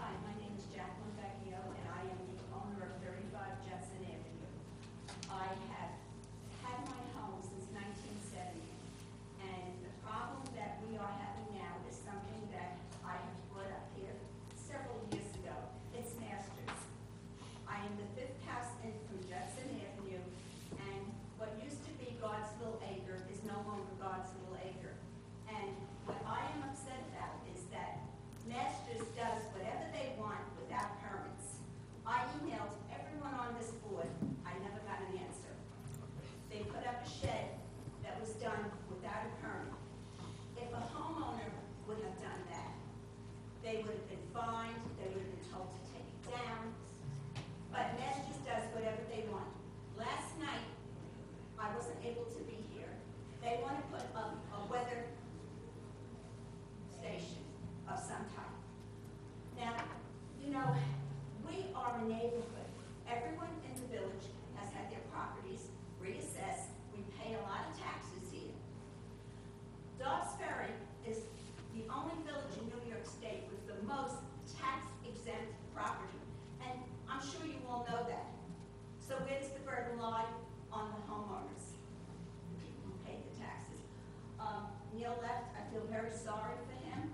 Hi, my name is Jacqueline Vecchio, and I am the owner of 35 Judson Avenue. I have had my home since 1970, and the problem that we are having now is something that I have brought up here several years ago. It's Masters. I am the 5th house in from longer God's little acre. And what I am upset about is that Masters does whatever they want without permits. I emailed everyone on this board. I never got an answer. They put up a shed that was done without a permit. If a homeowner would have done that, they would have been fined, they would have been told to take it down. But Masters does whatever they want. Last night, I wasn't able to be here. They want to put up a weather station of some type. Now, you know, we are a neighborhood. Everyone in the village has had their properties reassessed. We pay a lot of taxes here. Dobbs Ferry is the only village in New York State with the most tax-exempt property. And I'm sure you all know that. So where does the burden lie? On the homeowners, the people who pay the taxes. Neil left. I feel very sorry for him.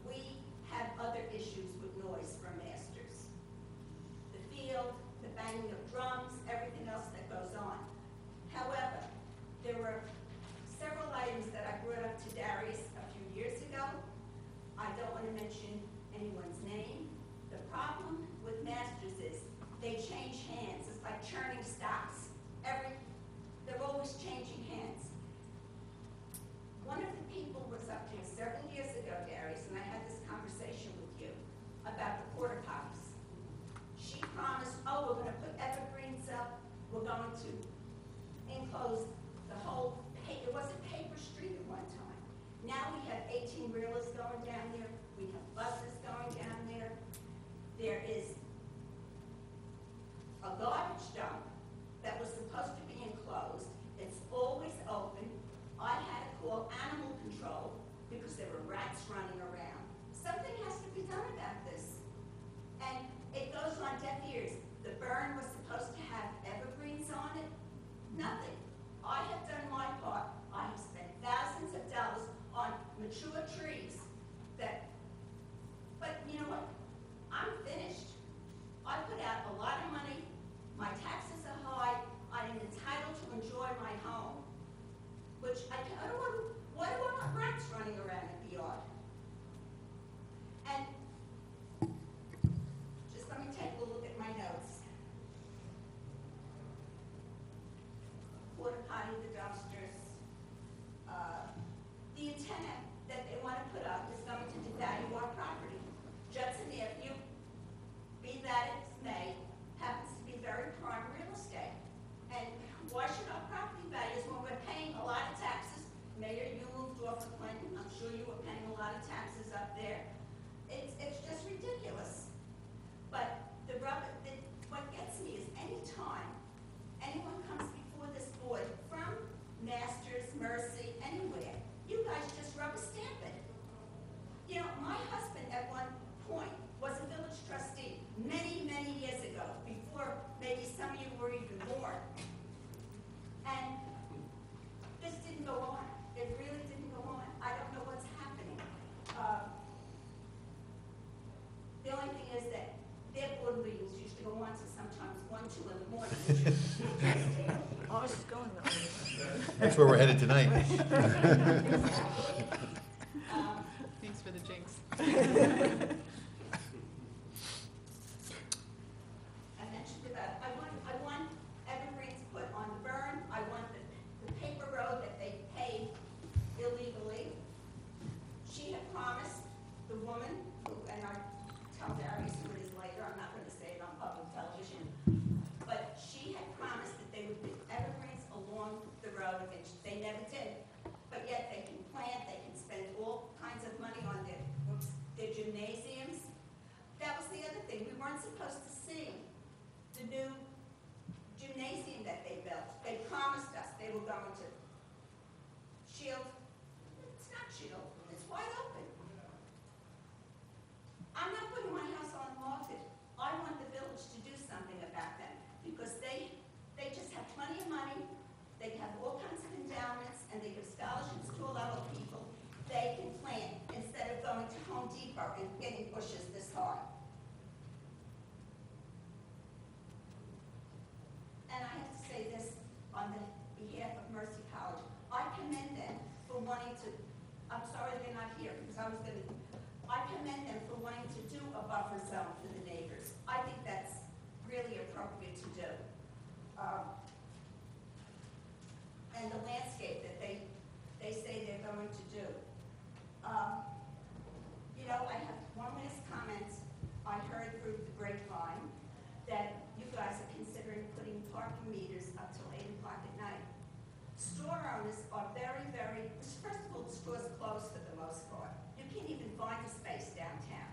We have other issues with noise from Masters. The field, the banging of drums, everything else that goes on. However, there were several items that I brought up to Darius a few years ago. I don't want to mention anyone's name. The problem with Masters is they change hands. It's like churning stocks. They're always changing hands. One of the people was up here several years ago, Darius, and I had this conversation with you about the porta potties. She promised, oh, we're going to put evergreens up. We're going to enclose the whole, it wasn't paper street at one time. Now we have 18-reelers going down there. We have buses going down there. There is a garbage dump that was supposed to be enclosed. It's always open. I had to call animal control because there were rats running around. Something has to be done about this. And it goes on deaf ears. The burn was supposed to have evergreens on it. Nothing. I have done my part. I have spent thousands of dollars on mature trees that, but you know what? I'm finished. I put out a lot of money. My taxes are high. I am entitled to enjoy my home, which I don't want. Why do I want rats running around in the yard? And just let me take a look at my notes. Porta potty, the dumpsters. The antenna that they want to put up is going to devalue our property. Judson Avenue, be that as may, happens to be very prime real estate. And why should our property values, when we're paying a lot of taxes, Mayor, you moved off of Clinton, I'm sure you were paying a lot of taxes up there. It's just ridiculous. But what gets me is any time anyone comes before this board from Masters, Mercy, anywhere, you guys just rubber stamp it. You know, my husband at one point was a village trustee many, many years ago, before maybe some of you were even born. And this didn't go on. It really didn't go on. I don't know what's happening. The only thing is that their board meetings used to go on to sometimes 1, 2 in the morning. Ours is going on. That's where we're headed tonight. Thanks for the jinx. I mentioned about, I want evergreens put on the burn. I want the paper road that they paved illegally. She had promised the woman, and I tell Darius who it is later, I'm not going to say it on public television, but she had promised that they would put evergreens along the road, and they never did. But yet they can plant, they can spend all kinds of money on their gymnasiums. That was the other thing. We weren't supposed to see the new gymnasium that they built. They promised us they were going to shield. It's not shield. It's wide open. I'm not putting my house on the market. I want the village to do something about them because they just have plenty of money. They have all kinds of endowments and they give scholarships to a lot of people. They can plant instead of going to Home Depot and getting bushes this high. And I have to say this on the behalf of Mercy College. to, I'm sorry they're not here, because I commend them for wanting to do a buffer zone for the neighbors. I think that's really appropriate to do. And the landscape that they say they're going to do. You know, I have one last comment. I heard through the grapevine that you guys are considering putting parking meters up till 8 o'clock at night. Store owners are very, very, first of all, the store's closed for the most part. You can't even find a space downtown.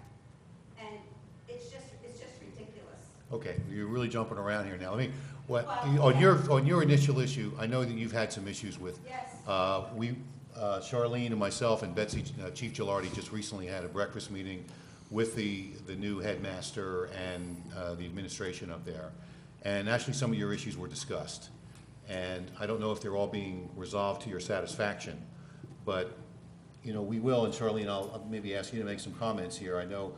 And it's just ridiculous. Okay, you're really jumping around here now. Well, On your initial issue, I know that you've had some issues with. Yes. Charlene and myself and Betsy, Chief Gilardi just recently had a breakfast meeting with the new headmaster and the administration up there. And actually, some of your issues were discussed. And I don't know if they're all being resolved to your satisfaction, but, you know, we will, and Charlene, I'll maybe ask you to make some comments here. I know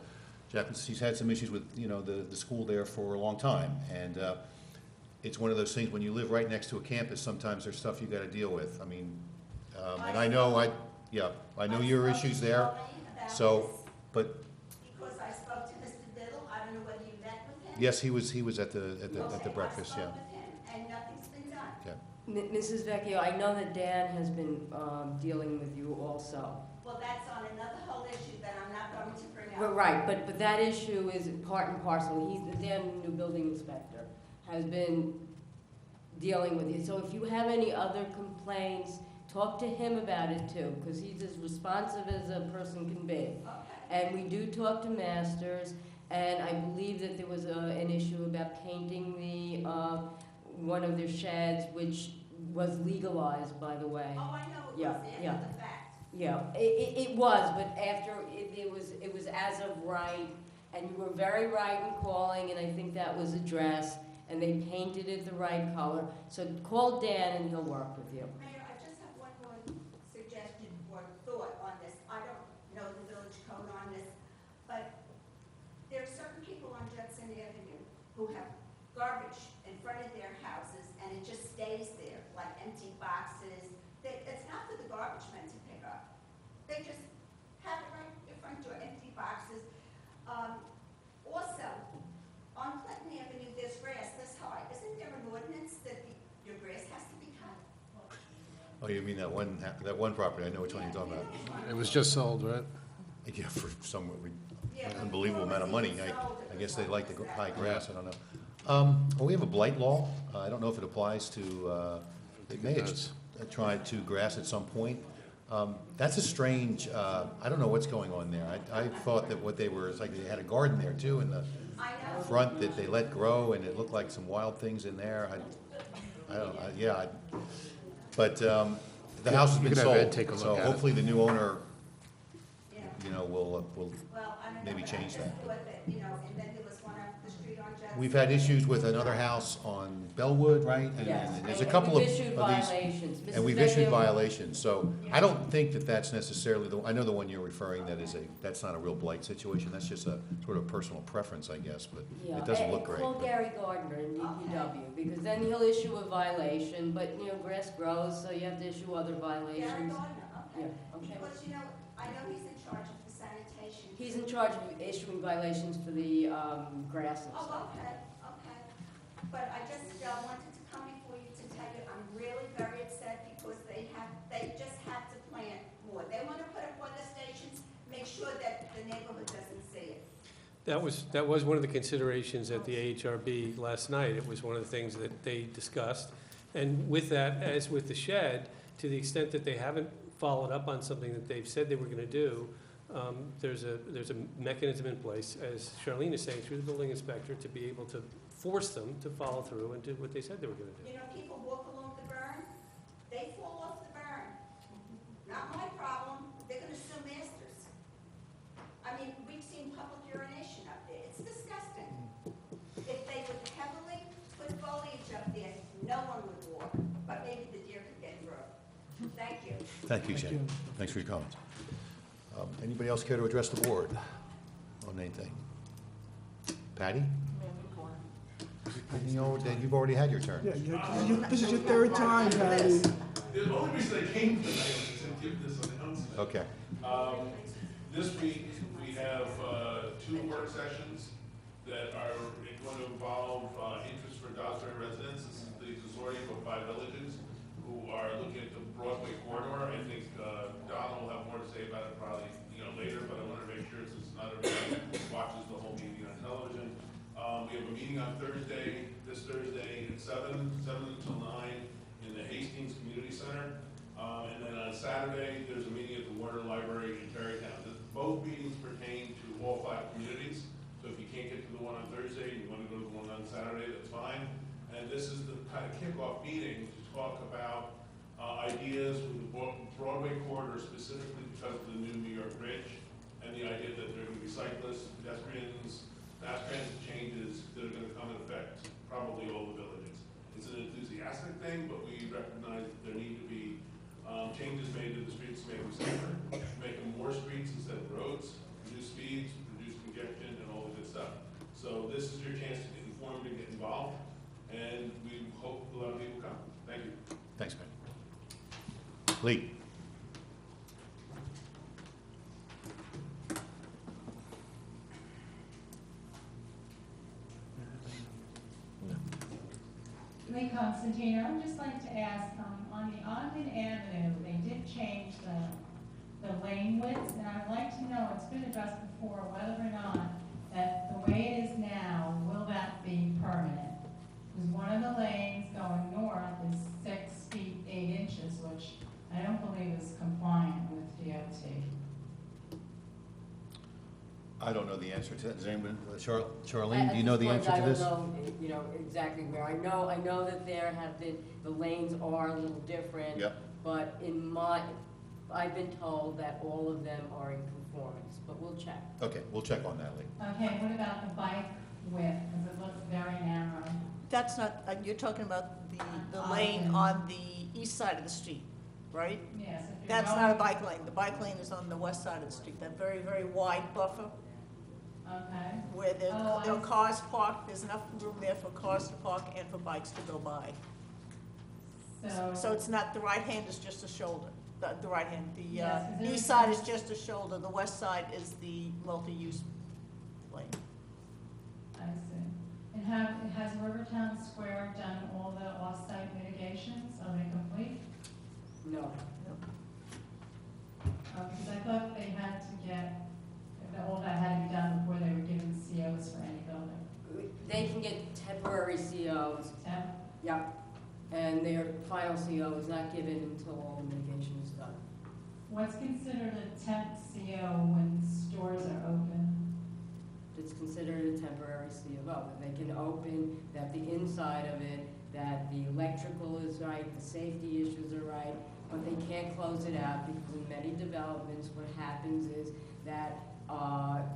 Jacqueline, she's had some issues with, you know, the school there for a long time. And it's one of those things, when you live right next to a campus, sometimes there's stuff you gotta deal with. I mean, and I know your issues there, so, but. Because I spoke to Mr. Biddle, I don't know whether you met with him. Yes, he was at the breakfast, yeah. I spoke with him, and nothing's been done. Yeah. Mrs. Vecchio, I know that Dan has been dealing with you also. Well, that's on another whole issue that I'm not going to bring up. But right, but that issue is part and parcel. Dan, the new building inspector, has been dealing with you. So if you have any other complaints, talk to him about it too, because he's as responsive as a person can be. And we do talk to Masters, and I believe that there was an issue about painting the one of their sheds, which was legalized, by the way. Oh, I know it Yeah, was yeah. after the fact. Yeah, it was, but after, it was as of right, and you were very right in calling, and I think that was addressed, and they painted it the right color. So call Dan and he'll work with you. Mayor, I just have one more suggestion or thought on this. I don't know the village code on this, but there are certain people on Judson Avenue who have garbage in front of their houses, and it just stays there, like empty boxes. It's not for the garbage men to pick up. They just have it right in front door, empty boxes. Also, on Clinton Avenue, there's grass this high. Isn't there an ordinance that your grass has to be cut? Oh, you mean that one property, I know which one you're talking about. It was just sold, right? Yeah, for some unbelievable amount of money. I guess they like the high grass, I don't know. We have a blight law. I don't know if it applies to, they may have tried to grass at some point. That's a strange, I don't know what's going on there. I thought that what they were, it's like they had a garden there too in the front that they let grow, and it looked like some wild things in there. But the house has been sold, so hopefully the new owner, you know, will maybe change that. We've had issues with another house on Bellwood, right? And there's a couple of We've issued these. violations. And we've issued violations, so I don't think that that's necessarily, I know the one you're referring, that's not a real blight situation, that's just a sort of personal preference, I guess, but Yeah, it doesn't and look great. Call Gary Gardner in DPW, because then he'll issue a violation, but, you know, grass grows, so you have to issue other violations. Gary Gardner, okay. Yeah, okay. Because, you know, I know he's in charge of the sanitation. He's in charge of issuing violations for the grass and stuff. Oh, okay. But I just wanted to come before you to tell you, I'm really very upset because they just have to plant more. They want to put up weather stations, make sure that the neighborhood doesn't see it. That was one of the considerations at the AHRB last night. It was one of the things that they discussed. And with that, as with the shed, to the extent that they haven't followed up on something that they've said they were going to do, there's a mechanism in place, as Charlene is saying, through the building inspector, to be able to force them to follow through and do what they said they were going to do. You know, people walk along the berm, they fall off the berm. Not my problem, they're going to sue Masters. I mean, we've seen public urination up there, it's disgusting. If they would heavily put foliage up there, no one would walk, but maybe the deer could get through. Thank you. Thank you, Jane. Thanks for your comments. Anybody else care to address the board on anything? Patty? You know, you've already had your turn. Yeah, this is your third time, Patty. The only reason I came tonight was to give this announcement. Okay. This week, we have 2 work sessions that are going to involve interest for Dosbury residents. This is the consortium of 5 villages who are looking at the Broadway corridor. I think Donna will have more to say about it probably later, but I want to make sure since not everybody watches the whole meeting on television. We have a meeting on Thursday, this Thursday at 7 until 9 in the Hastings Community Center. And then on Saturday, there's a meeting at the Warner Library in Tarrytown. Both meetings pertain to all 5 communities. So if you can't get to the one on Thursday and you want to go to the one on Saturday, that's fine. And this is the kind of kickoff meeting to talk about ideas with the Broadway corridor, specifically because of the new New York Bridge, and the idea that there are going to be cyclists, pedestrians, mass transit changes that are going to come in effect probably all the villages. It's an enthusiastic thing, but we recognize that there need to be changes made to the streets to make them safer, make them more streets instead of roads, reduce speeds, reduce congestion, and all the good stuff. So this is your chance to get informed and get involved, and we hope a lot of people come. Thank you. Thanks, Ben. Lee. Lee Constantino, I would just like to ask, on the Ogden Avenue, they did change the lane widths, and I'd like to know, it's been addressed before, whether or not that the way it is now, will that be permanent? Because one of the lanes going north is 6 feet 8 inches, which I don't believe is compliant with DOT. I don't know the answer to that. Does anyone, Charlene, do you know the answer to this? I don't know, exactly where. I know that there have been, the lanes are a little different. Yep. But I've been told that all of them are in conformance, but we'll check. Okay, we'll check on that, Lee. Okay, what about the bike width, because it looks very narrow? That's not, you're talking about the lane on the east side of the street, right? Yes. If you're That's going- not a bike lane. The bike lane is on the west side of the street, that very, very wide buffer Okay. where there Oh, are cars parked, there's enough room there for cars to park and for bikes to go by. So it's not, the right hand is just a shoulder, the right hand. The Yes, 'cause east side is just a shoulder, the west side is the multi-use lane. I see. And has Rivertown Square done all the off-site mitigations? Are they complete? No. Because I thought they had to get, that all that had to be done before they were given COs for any building. They can get temporary COs. Yep. And their final CO is not given until all the mitigation is done. What's considered a temp CO when stores are open? It's considered a temporary CO, that they can open, that the inside of it, that the electrical is right, the safety issues are right, but they can't close it out because in many developments, what happens is that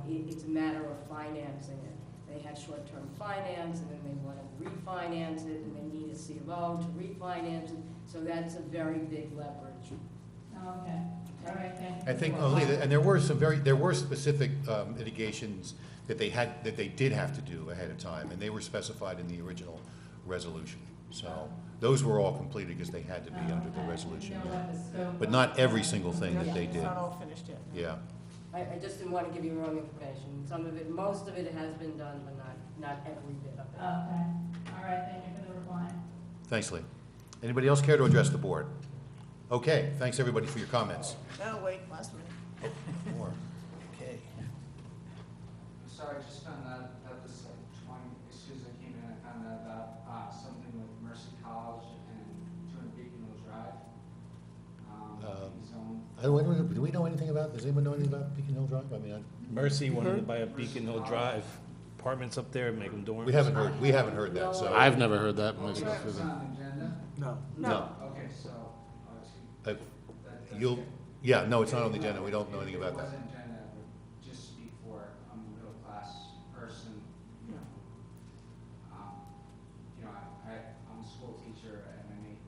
it's a matter of financing it. They had short-term finance, and then they want to refinance it, and they need a CO to refinance it, so that's a very big leverage. Okay, all right, thank you. I think, Lee, and there were specific mitigations that they did have to do ahead of time, and they were specified in the original resolution. So those were all completed because they had to be under the resolution. But not every single thing that they did. It's not all finished yet. Yeah. I just didn't want to give you wrong information. Some of it, most of it has been done, but not every bit of it. Okay, all right, thank you for the reply. Thanks, Lee. Anybody else care to address the board? Okay, thanks everybody for your comments. No, wait, last minute. More. Okay. Sorry, just found out that this, as soon as I came in, I found out about something with Mercy College and 200 Beacon Hill Drive. Do we know anything about, does anyone know anything about Beacon Hill Drive? I mean, Mercy wanted to buy a Beacon Hill Drive, apartments up there, make them dorms. we haven't heard that, so. I've never heard that. It's not on the agenda? No. No. Okay, so, No, it's not on the agenda. We don't know anything about that. It wasn't agenda, I would just speak for, I'm a middle-class person, I'm a school teacher and I make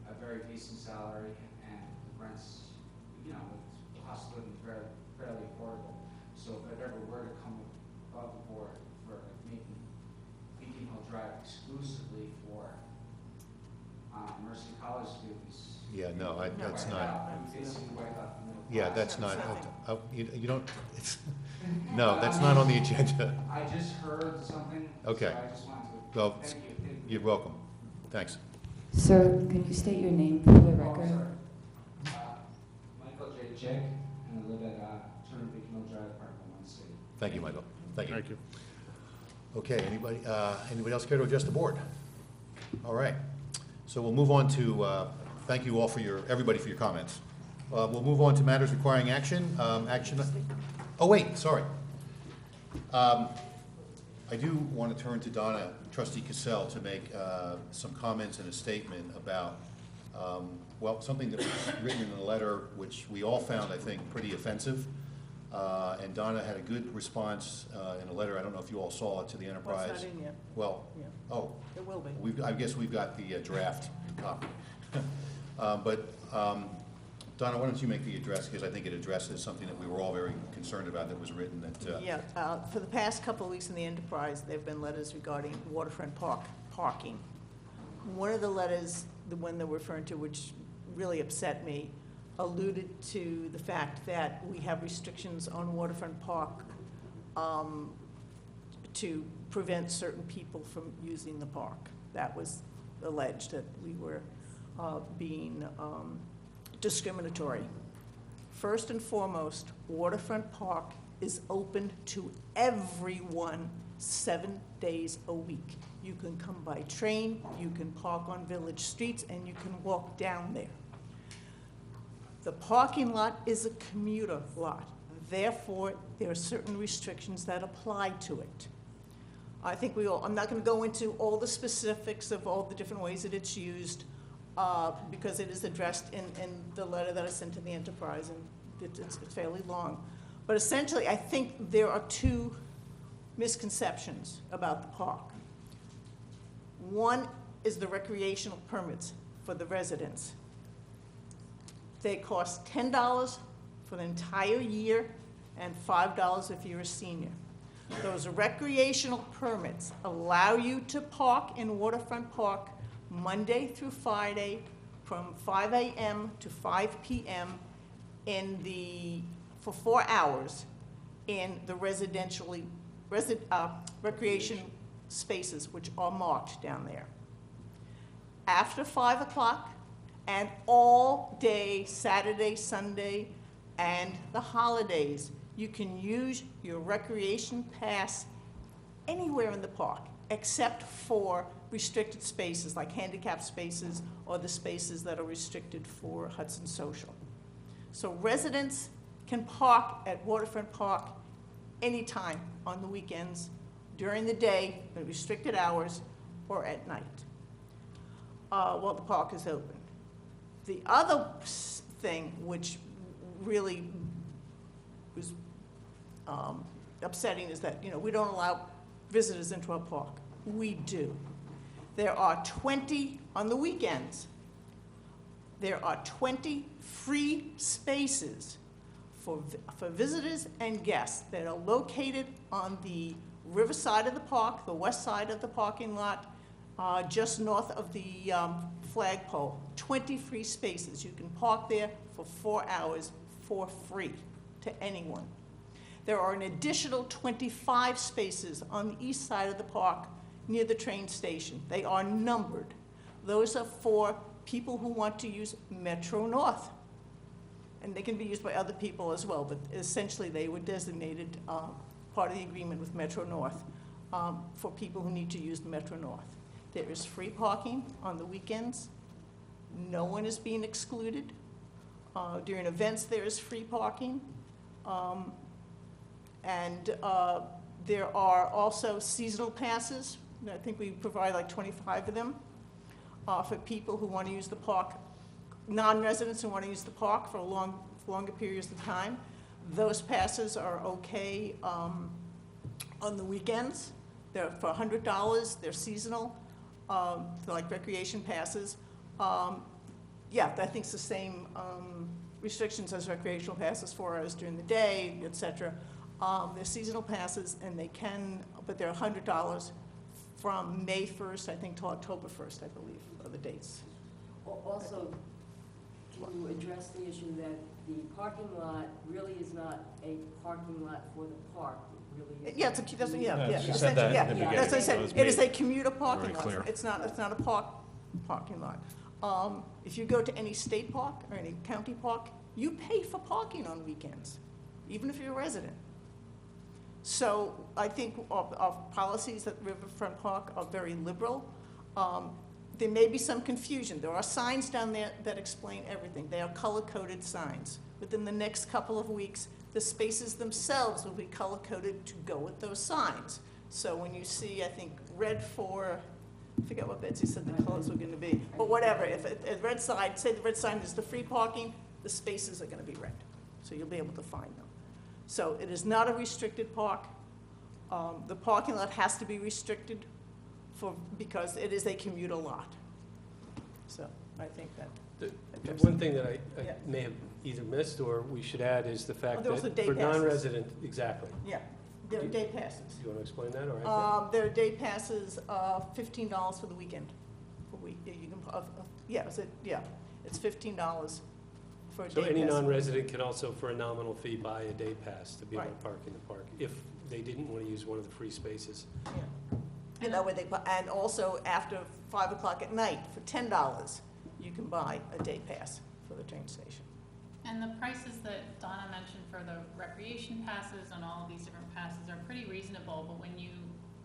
a very decent salary and the rent's, the cost of living is fairly affordable. So if I ever were to come above the board for making Beacon Hill Drive exclusively for Mercy College students, Yeah, no, that's Wipe not, out, basically wipe out the middle yeah, class. that's not, you don't, it's, no, that's not on the agenda. I just heard something, so Okay. I just wanted to, Well, thank you. you're welcome. Thanks. Sir, can you state your name for the Oh, record? sorry. Michael J. Chick, and I live at Turner Beach Mill Drive, apartment 1C. Thank you, Michael. Thank you. Thank you. Okay, anybody else care to address the board? All right, so we'll move on to, thank you all everybody for your comments. We'll move on to matters requiring action. Oh, wait, sorry. I do want to turn to Donna, Trustee Cassell, to make some comments and a statement about, well, something that was written in the letter, which we all found, I think, pretty offensive. And Donna had a good response in a letter. I don't know if you all saw it, to the Enterprise. Well, it's not in yet. Well, Yeah. oh. It will be. I guess we've got the draft copy. Donna, why don't you make the address, because I think it addresses something that we were all very concerned about that was written that. Yeah, for the past couple of weeks in the Enterprise, there have been letters regarding waterfront parking. One of the letters, the one that we're referring to, which really upset me, alluded to the fact that we have restrictions on waterfront park to prevent certain people from using the park. That was alleged, that we were being discriminatory. First and foremost, waterfront park is open to everyone 7 days a week. You can come by train, you can park on village streets, and you can walk down there. The parking lot is a commuter lot. Therefore, there are certain restrictions that apply to it. I think I'm not going to go into all the specifics of all the different ways that it's used, because it is addressed in the letter that I sent to the Enterprise, and it's fairly long. But essentially, I think there are two misconceptions about the park. One is the recreational permits for the residents. They cost $10 for the entire year and $5 if you're a senior. Those recreational permits allow you to park in Waterfront Park Monday through Friday from 5 a.m. to 5 p.m. For 4 hours in the recreation spaces, which are marked down there. After 5 o'clock and all day, Saturday, Sunday, and the holidays, you can use your recreation pass anywhere in the park, except for restricted spaces, like handicap spaces or the spaces that are restricted for Hudson Social. So residents can park at Waterfront Park anytime on the weekends, during the day, at restricted hours, or at night, while the park is open. The other thing which really was upsetting is that, we don't allow visitors into our park. We do. There are 20 on the weekends. There are 20 free spaces for visitors and guests that are located on the river side of the park, the west side of the parking lot, just north of the flagpole. 20 free spaces. You can park there for 4 hours for free to anyone. There are an additional 25 spaces on the east side of the park near the train station. They are numbered. Those are for people who want to use Metro North. And they can be used by other people as well, but essentially they were designated part of the agreement with Metro North for people who need to use the Metro North. There is free parking on the weekends. No one is being excluded. During events, there is free parking. There are also seasonal passes. I think we provide like 25 of them for people who want to use the park, non-residents who want to use the park for longer periods of time. Those passes are okay on the weekends. They're for $100. They're seasonal. They're like recreation passes. Yeah, I think it's the same restrictions as recreational passes, 4 hours during the day, etc. They're seasonal passes, and but they're $100 from May 1st, I think, to October 1st, I believe, are the dates. Also, to address the issue that the parking lot really is not a parking lot for the park. It really is. Yeah, yeah. She said that in the Yeah, beginning. that's what I That was said. It is a made commuter parking very lot. clear. It's not a parking lot. If you go to any state park or any county park, you pay for parking on weekends, even if you're a resident. So I think our policies at Riverfront Park are very liberal. There may be some confusion. There are signs down there that explain everything. They are color-coded signs. Within the next couple of weeks, the spaces themselves will be color-coded to go with those signs. So when you see, I think, red for, I forget what Betsy said the colors were going to be, but whatever, if a red sign, say the red sign is the free parking, the spaces are going to be red. So you'll be able to find them. So it is not a restricted park. The parking lot has to be restricted because it is a commuter lot. So I think that. The one thing that I Yeah. may have either missed or we should add is the fact there are also that day for passes. non-resident, exactly. Yeah, there are day passes. Do you want to explain that, or I There are day passes, $15 for the weekend. You can, it's $15 for a day So pass. any non-resident can also, for a nominal fee, buy a day pass to be able to Right. park in the park, if they didn't want to use one of the free spaces. Yeah. And that way and also after 5 o'clock at night, for $10, you can buy a day pass for the train station. And the prices that Donna mentioned for the recreation passes and all of these different passes are pretty reasonable, but when you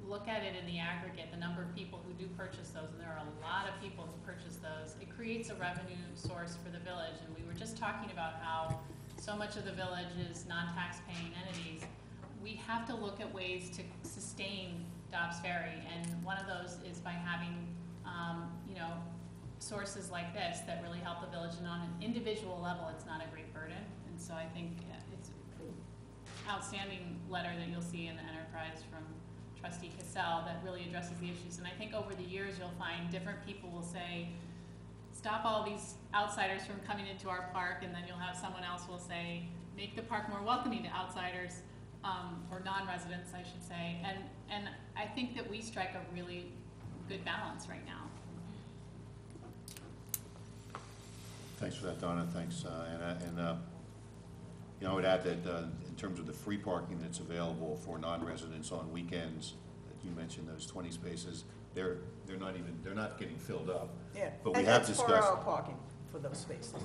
look at it in the aggregate, the number of people who do purchase those, and there are a lot of people who purchase those, it creates a revenue source for the village. And we were just talking about how so much of the village is non-tax-paying entities. We have to look at ways to sustain Dobbs Ferry, and one of those is by having, sources like this that really help the village, and on an individual level, it's not a great burden. And so I think it's an outstanding letter that you'll see in the Enterprise from Trustee Cassell that really addresses the issues. And I think over the years, you'll find different people will say, stop all these outsiders from coming into our park, and then you'll have someone else will say, make the park more welcoming to outsiders, or non-residents, I should say. And I think that we strike a really good balance right now. Thanks for that, Donna, thanks. I would add that in terms of the free parking that's available for non-residents on weekends, that you mentioned those 20 spaces, they're not getting filled up. Yeah, But we and have that's discussed. 4-hour parking for those spaces. I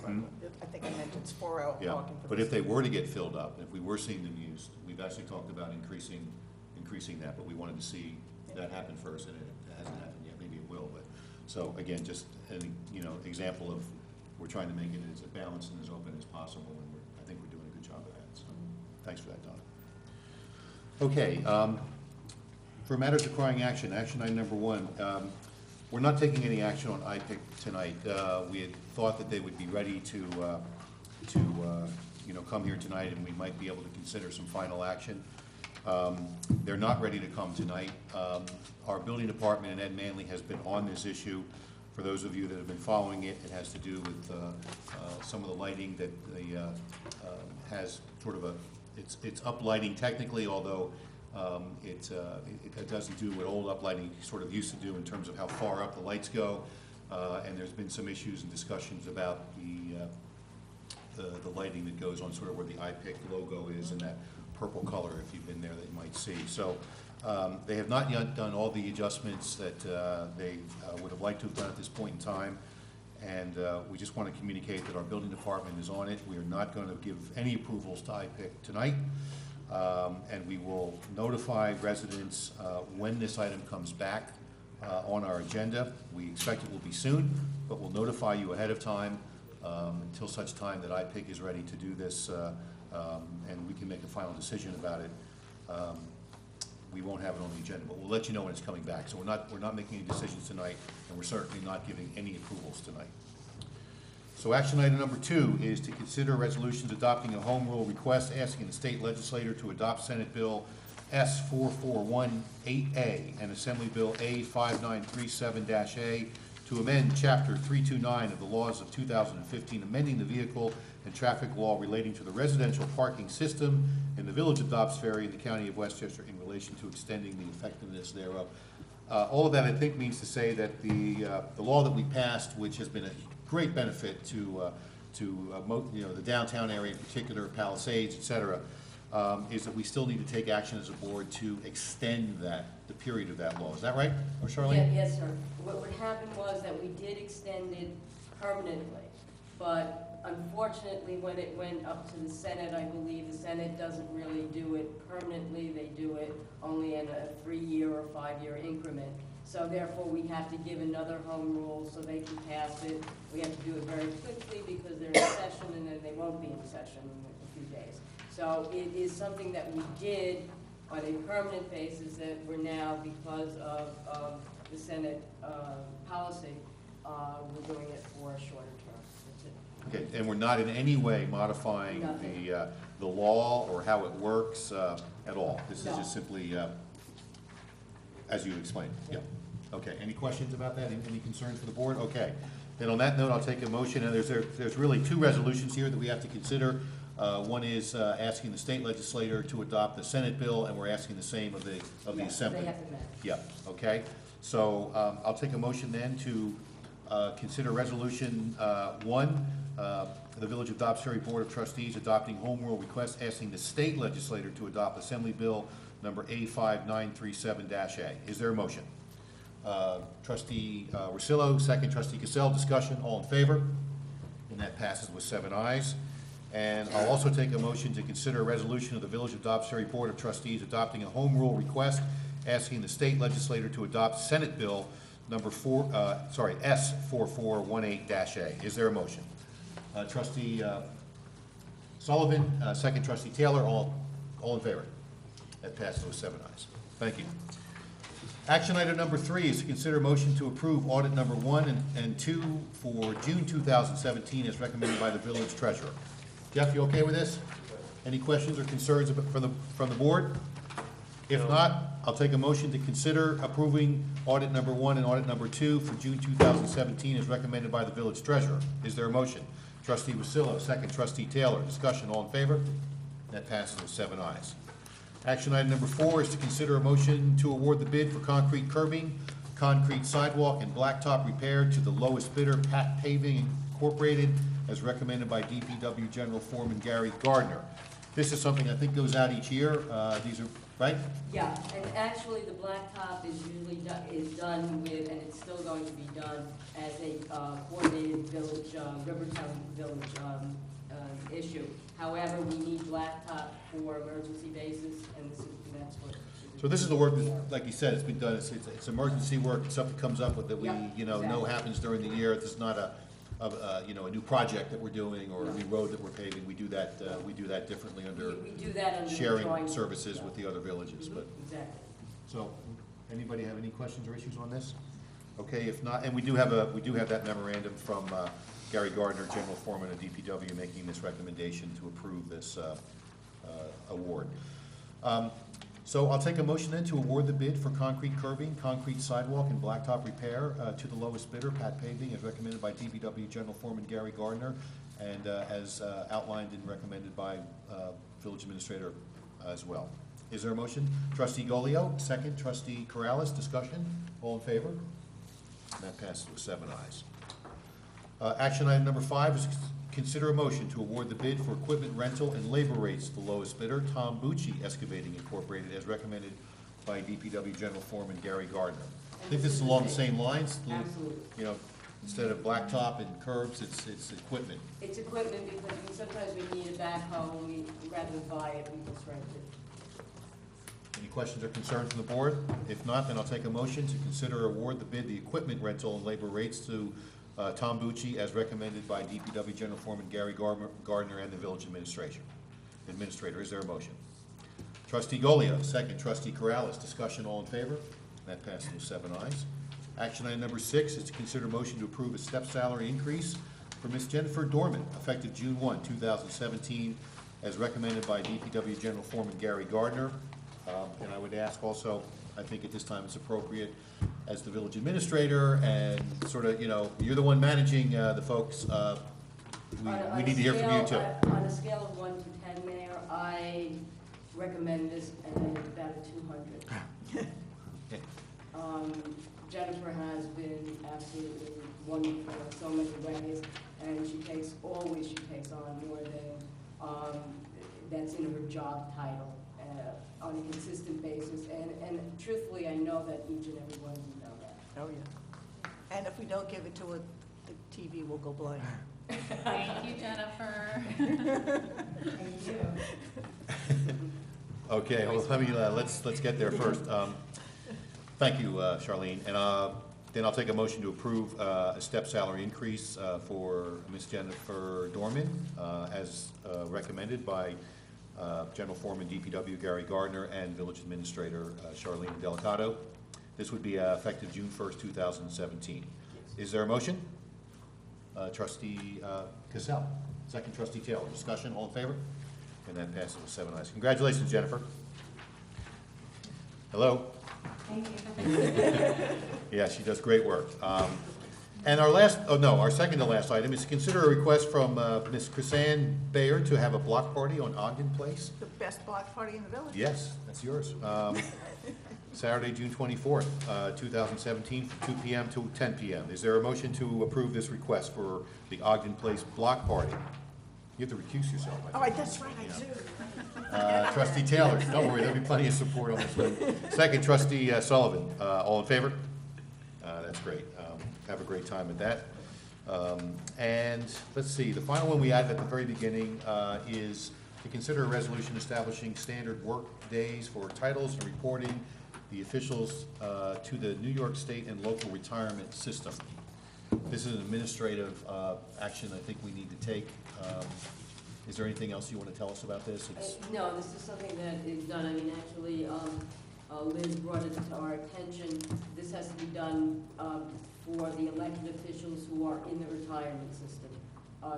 think I mentioned it's 4-hour Yeah, parking for but those if they spaces. were to get filled up, if we were seeing them used, we've actually talked about increasing that, but we wanted to see that happen first, and it hasn't happened yet. Maybe it will, but, so again, just an, example of, we're trying to make it as balanced and as open as possible, and I think we're doing a good job of that, so thanks for that, Donna. Okay, for matters requiring action item number 1, we're not taking any action on IPIC tonight. We had thought that they would be ready to come here tonight, and we might be able to consider some final action. They're not ready to come tonight. Our building department and Ed Manley has been on this issue. For those of you that have been following it, it has to do with some of the lighting that has sort of it's up lighting technically, although it doesn't do what old uplighting sort of used to do in terms of how far up the lights go. And there's been some issues and discussions about the lighting that goes on sort of where the IPIC logo is in that purple color, if you've been there, that you might see. So they have not yet done all the adjustments that they would have liked to have done at this point in time. And we just want to communicate that our building department is on it. We are not going to give any approvals to IPIC tonight. And we will notify residents when this item comes back on our agenda. We expect it will be soon, but we'll notify you ahead of time until such time that IPIC is ready to do this, and we can make a final decision about it. We won't have it on the agenda, but we'll let you know when it's coming back. So we're not making any decisions tonight, and we're certainly not giving any approvals tonight. So action item number 2 is to consider resolutions adopting a home rule request asking the state legislature to adopt Senate Bill S4418A and Assembly Bill A5937-A to amend Chapter 329 of the laws of 2015, amending the vehicle and traffic law relating to the residential parking system in the village of Dobbs Ferry in the county of Westchester in relation to extending the effectiveness thereof. All of that, I think, means to say that the law that we passed, which has been a great benefit to the downtown area in particular, Palisades, et cetera, is that we still need to take action as a board to extend the period of that law. Is that right, or Charlene? Yes, sir. What happened was that we did extend it permanently, but unfortunately, when it went up to the Senate, I believe the Senate doesn't really do it permanently. They do it only in a 3-year or 5-year increment. So therefore, we have to give another home rule so they can pass it. We have to do it very quickly because they're in session, and then they won't be in session in a few days. So it is something that we did on a permanent basis that we're now, because of the Senate policy, we're doing it for a shorter term. That's it. Okay, and we're not in any way modifying Nothing. the law or how it works at all? This is No. just simply, as you explained? Yeah. Okay, any questions about that? Any concerns for the board? Okay. Then on that note, I'll take a motion, and there's really 2 resolutions here that we have to consider. One is asking the state legislator to adopt the Senate bill, and we're asking the same of the Assembly. They have to match. Yeah, okay. So I'll take a motion then to consider Resolution 1, the Village of Dobbs-Ferry Board of Trustees adopting home rule request, asking the state legislator to adopt Assembly Bill number A5937-A. Is there a motion? Trustee Rosillo, second. Trustee Cassell, discussion, all in favor? And that passes with 7 ayes. And I'll also take a motion to consider a resolution of the Village of Dobbs-Ferry Board of Trustees adopting a home rule request, asking the state legislator to adopt Senate Bill number S4418-A. Is there a motion? Trustee Sullivan, second. Trustee Taylor, all in favor? That passes with 7 ayes. Thank you. Action item number 3 is to consider motion to approve audit number 1 and 2 for June 2017 as recommended by the village treasurer. Jeff, you okay with this? Any questions or concerns from the board? If not, I'll take a motion to consider approving audit number 1 and audit number 2 for June 2017 as recommended by the village treasurer. Is there a motion? Trustee Rosillo, second. Trustee Taylor, discussion, all in favor? That passes with 7 ayes. Action item number 4 is to consider a motion to award the bid for concrete curbing, concrete sidewalk, and blacktop repair to the lowest bidder, Pat Paving Incorporated, as recommended by DPW General Foreman Gary Gardner. This is something I think goes out each year. These are, right? Yeah, and actually the blacktop is usually done with, and it's still going to be done as a coordinated village, Rivertown Village issue. However, we need blacktop for emergency basis, and that's what. So this is the work that, like you said, it's been done. It's emergency work. It's stuff that comes up with that we, know happens during the year. This is not a new project that we're doing or a new road that we're paving. We do that differently under We do that under sharing drawing services with the other villages. But exactly. so, anybody have any questions or issues on this? Okay, if not, and we do have that memorandum from Gary Gardner, General Foreman of DPW, making this recommendation to approve this award. So I'll take a motion then to award the bid for concrete curbing, concrete sidewalk, and blacktop repair to the lowest bidder, Pat Paving, as recommended by DPW General Foreman Gary Gardner, and as outlined and recommended by Village Administrator as well. Is there a motion? Trustee Golio, second. Trustee Corrales, discussion. All in favor? That passes with 7 ayes. Action item number 5 is consider a motion to award the bid for equipment rental and labor rates to the lowest bidder, Tom Bucci Excavating Incorporated, as recommended by DPW General Foreman Gary Gardner. I think this is along the same lines. Absolutely. Instead of blacktop and curbs, it's equipment. It's equipment because sometimes we need a backhoe, and rather than buy it, we just rent it. Any questions or concerns from the board? If not, then I'll take a motion to consider award the bid, the equipment rental and labor rates to Tom Bucci as recommended by DPW General Foreman Gary Gardner and the Village Administrator. Is there a motion? Trustee Golio, second. Trustee Corrales, discussion, all in favor? That passes with 7 ayes. Action item number 6 is to consider motion to approve a step salary increase for Ms. Jennifer Dorman, effective June 1, 2017, as recommended by DPW General Foreman Gary Gardner. And I would ask also, I think at this time it's appropriate, as the village administrator and sort of, you're the one managing the folks, we need to hear from you too. On a scale of 1 to 10, Mayor, I recommend this at about a 200. Jennifer has been absolutely wonderful in so many ways. and always she takes on more than that's in her job title on a consistent basis. And truthfully, I know that each and every one of you know that. Oh, yeah. And if we don't give it to her, the TV will go blind. Thank you, Jennifer. Thank you. Okay, well, let's get there first. Thank you, Charlene. And then I'll take a motion to approve a step salary increase for Ms. Jennifer Dorman as recommended by General Foreman DPW Gary Gardner and Village Administrator Charlene Delicato. This would be effective June 1st, 2017. Is there a motion? Trustee Cassell. Second, Trustee Taylor. Discussion, all in favor? And that passes with 7 ayes. Congratulations, Jennifer. Hello? Thank you. Yeah, she does great work. And our second to last item is to consider a request from Ms. Chrisanne Bayer to have a block party on Ogden Place. The best block party in the village. Yes, that's yours. Saturday, June 24th, 2017, from 2 p.m. to 10 p.m. Is there a motion to approve this request for the Ogden Place block party? You have to recuse yourself. All right, that's right, I do. Trustee Taylor, don't worry, there'll be plenty of support on this one. Second, Trustee Sullivan, all in favor? That's great. Have a great time at that. And let's see, the final one we added at the very beginning is to consider a resolution establishing standard work days for titles and reporting the officials to the New York State and local retirement system. This is an administrative action I think we need to take. Is there anything else you want to tell us about this? No, this is something that is done. I mean, actually, Liz brought it to our attention. This has to be done for the elected officials who are in the retirement system.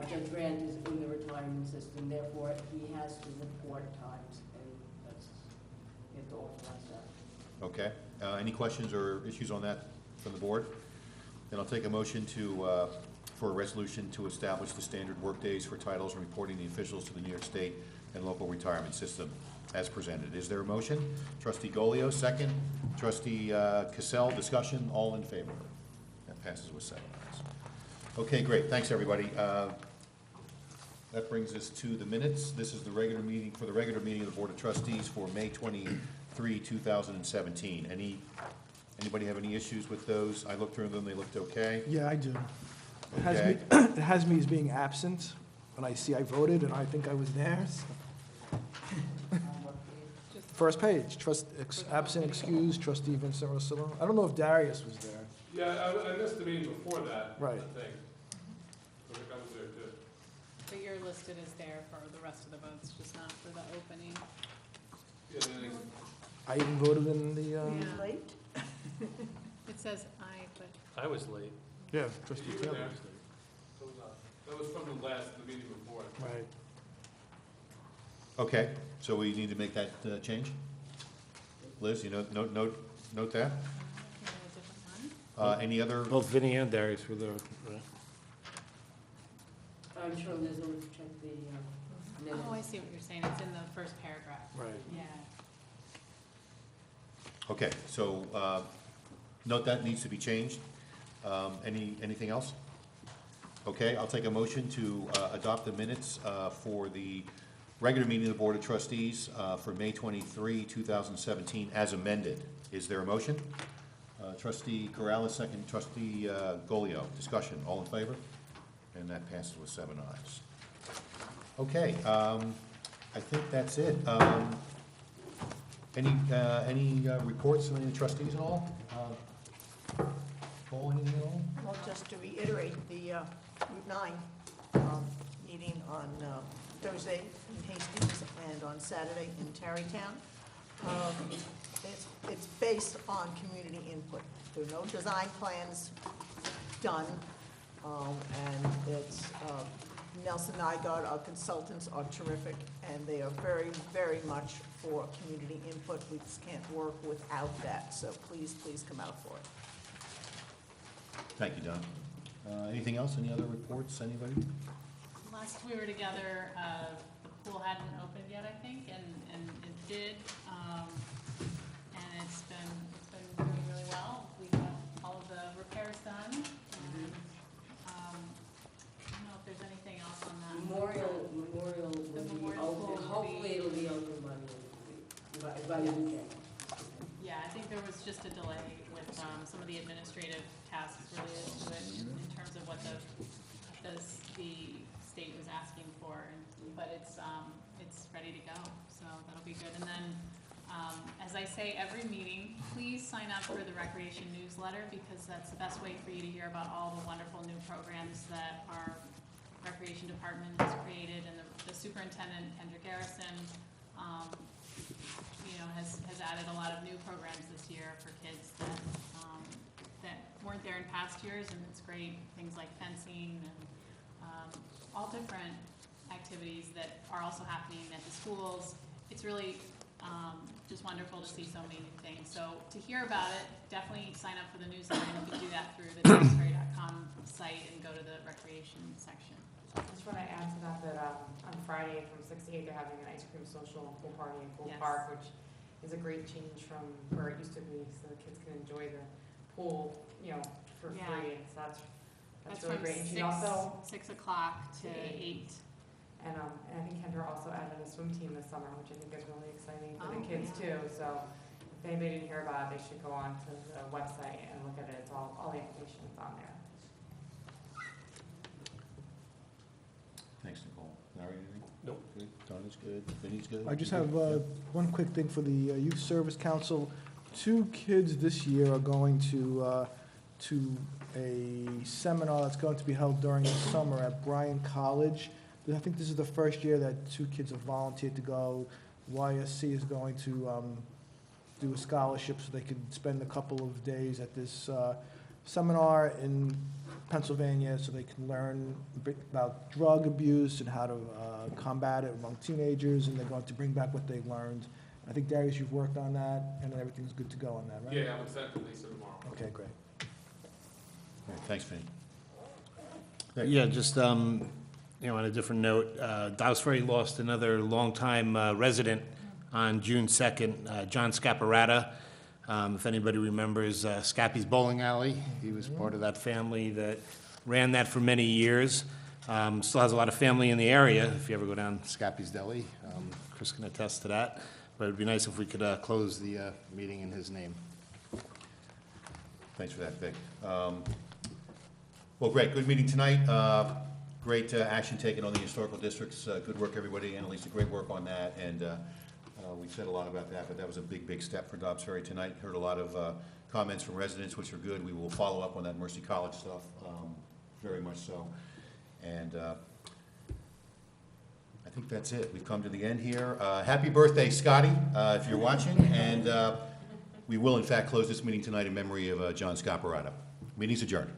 Judge Grant is in the retirement system, therefore he has to report times, and that's, you have to authorize that. Okay. Any questions or issues on that from the board? Then I'll take a motion for a resolution to establish the standard work days for titles and reporting the officials to the New York State and local retirement system as presented. Is there a motion? Trustee Golio, second. Trustee Cassell, discussion. All in favor? That passes with 7 ayes. Okay, great. Thanks, everybody. That brings us to the minutes. This is the regular meeting, for the regular meeting of the Board of Trustees for May 23, 2017. Anybody have any issues with those? I looked through them. They looked okay. Yeah, I do. Okay. It has me as being absent, when I see I voted, and I think I was there. So. First page, absent excused, trustee Vincent Rosillo. I don't know if Darius was there. Yeah, I missed the meeting before that, Right. I think. I think I was there too. But you're listed as there for the rest of the votes, just not for the opening. Yeah, then I even voted in the, Yeah. Late? It says aye, but I was late. yeah, trustee You were Taylor there. was there. That was from the meeting before. Right. Okay, so we need to make that change? Liz, you note that? a different one. Any other? Both Vinnie and Darius were there. I'm sure Liz will check the minutes. Oh, I see what you're saying. It's in the first paragraph. Right. Yeah. Okay, so note that needs to be changed. Anything else? Okay, I'll take a motion to adopt the minutes for the regular meeting of the Board of Trustees for May 23, 2017, as amended. Is there a motion? Trustee Corrales, second. Trustee Golio. Discussion. All in favor? And that passes with 7 ayes. Okay, I think that's it. Any reports from any trustees at all? Paul, anything at all? Well, just to reiterate, the Route 9 meeting on Thursday in Hastings and on Saturday in Tarrytown. It's based on community input. There are no design plans done, and it's Nelson Nygaard, our consultants are terrific, and they are very, very much for community input. We just can't work without that, so please, please come out for it. Thank you, Don. Anything else? Any other reports? Anybody? Last we were together, the pool hadn't opened yet, I think, and it did. And it's been doing really well. We got all of the repairs done. And, I don't know, there was just a delay with some of the administrative tasks related to it in terms of what the state was asking for, but it's ready to go, so that'll be good. And then, as I say every meeting, please sign up for the recreation newsletter, because that's the best way for you to hear about all the wonderful new programs that our recreation department has created, and the superintendent, Kendra Garrison, has added a lot of new programs this year for kids that weren't there in past years, and it's great. Things like fencing and all different activities that are also happening at the schools. It's really just wonderful to see so many new things. So to hear about it, definitely sign up for the newsletter, and you can do that through the duxbury.com site and go to the recreation section. I just want to add to that, on Friday from 6 to 8, they're having an ice cream social and pool party in Pool Yes. Park, which is a great change from where it used to be, so the kids can enjoy the pool, for Yeah. free. So that's That's really from great. And she also, 6 o'clock to to 8. and I think Kendra also added a swim team this summer, which I think is really exciting for the Oh, kids yeah. too. So if anybody didn't hear about it, they should go on to the website and look at it. It's all the information is on there. Thanks, Nicole. Larry, anything? Nope. Good. Donna's good. Vinnie's good. I just You have good? one quick thing for the Youth Service Council. 2 kids this year are going to a seminar that's going to be held during the summer at Bryan College. I think this is the first year that 2 kids have volunteered to go. YSC is going to do a scholarship so they could spend a couple of days at this seminar in Pennsylvania, so they can learn about drug abuse and how to combat it among teenagers, and they're going to bring back what they learned. I think, Darius, you've worked on that, and everything's good to go on that, right? Yeah, I'm excited to Lisa tomorrow. Okay, great. All right, thanks, Vinnie. Yeah, just, on a different note, Dousbury lost another longtime resident on June 2nd, John Scaparrotti. If anybody remembers Scappy's Bowling Alley, he was part of that family that ran that for many years. Still has a lot of family in the area, if you ever go down Scappy's Deli. Chris can attest to that. But it'd be nice if we could close the meeting in his name. Thanks for that, Vic. Well, great, good meeting tonight. Great action taken on the historical districts. Good work, everybody. Annalisa, great work on that. And we've said a lot about that, but that was a big, big step for Dobbsbury tonight. Heard a lot of comments from residents, which are good. We will follow up on that Mercy College stuff, very much so. And I think that's it. We've come to the end here. Happy birthday, Scotty, if you're watching. And we will, in fact, close this meeting tonight in memory of John Scaparrotti. Meeting's adjourned.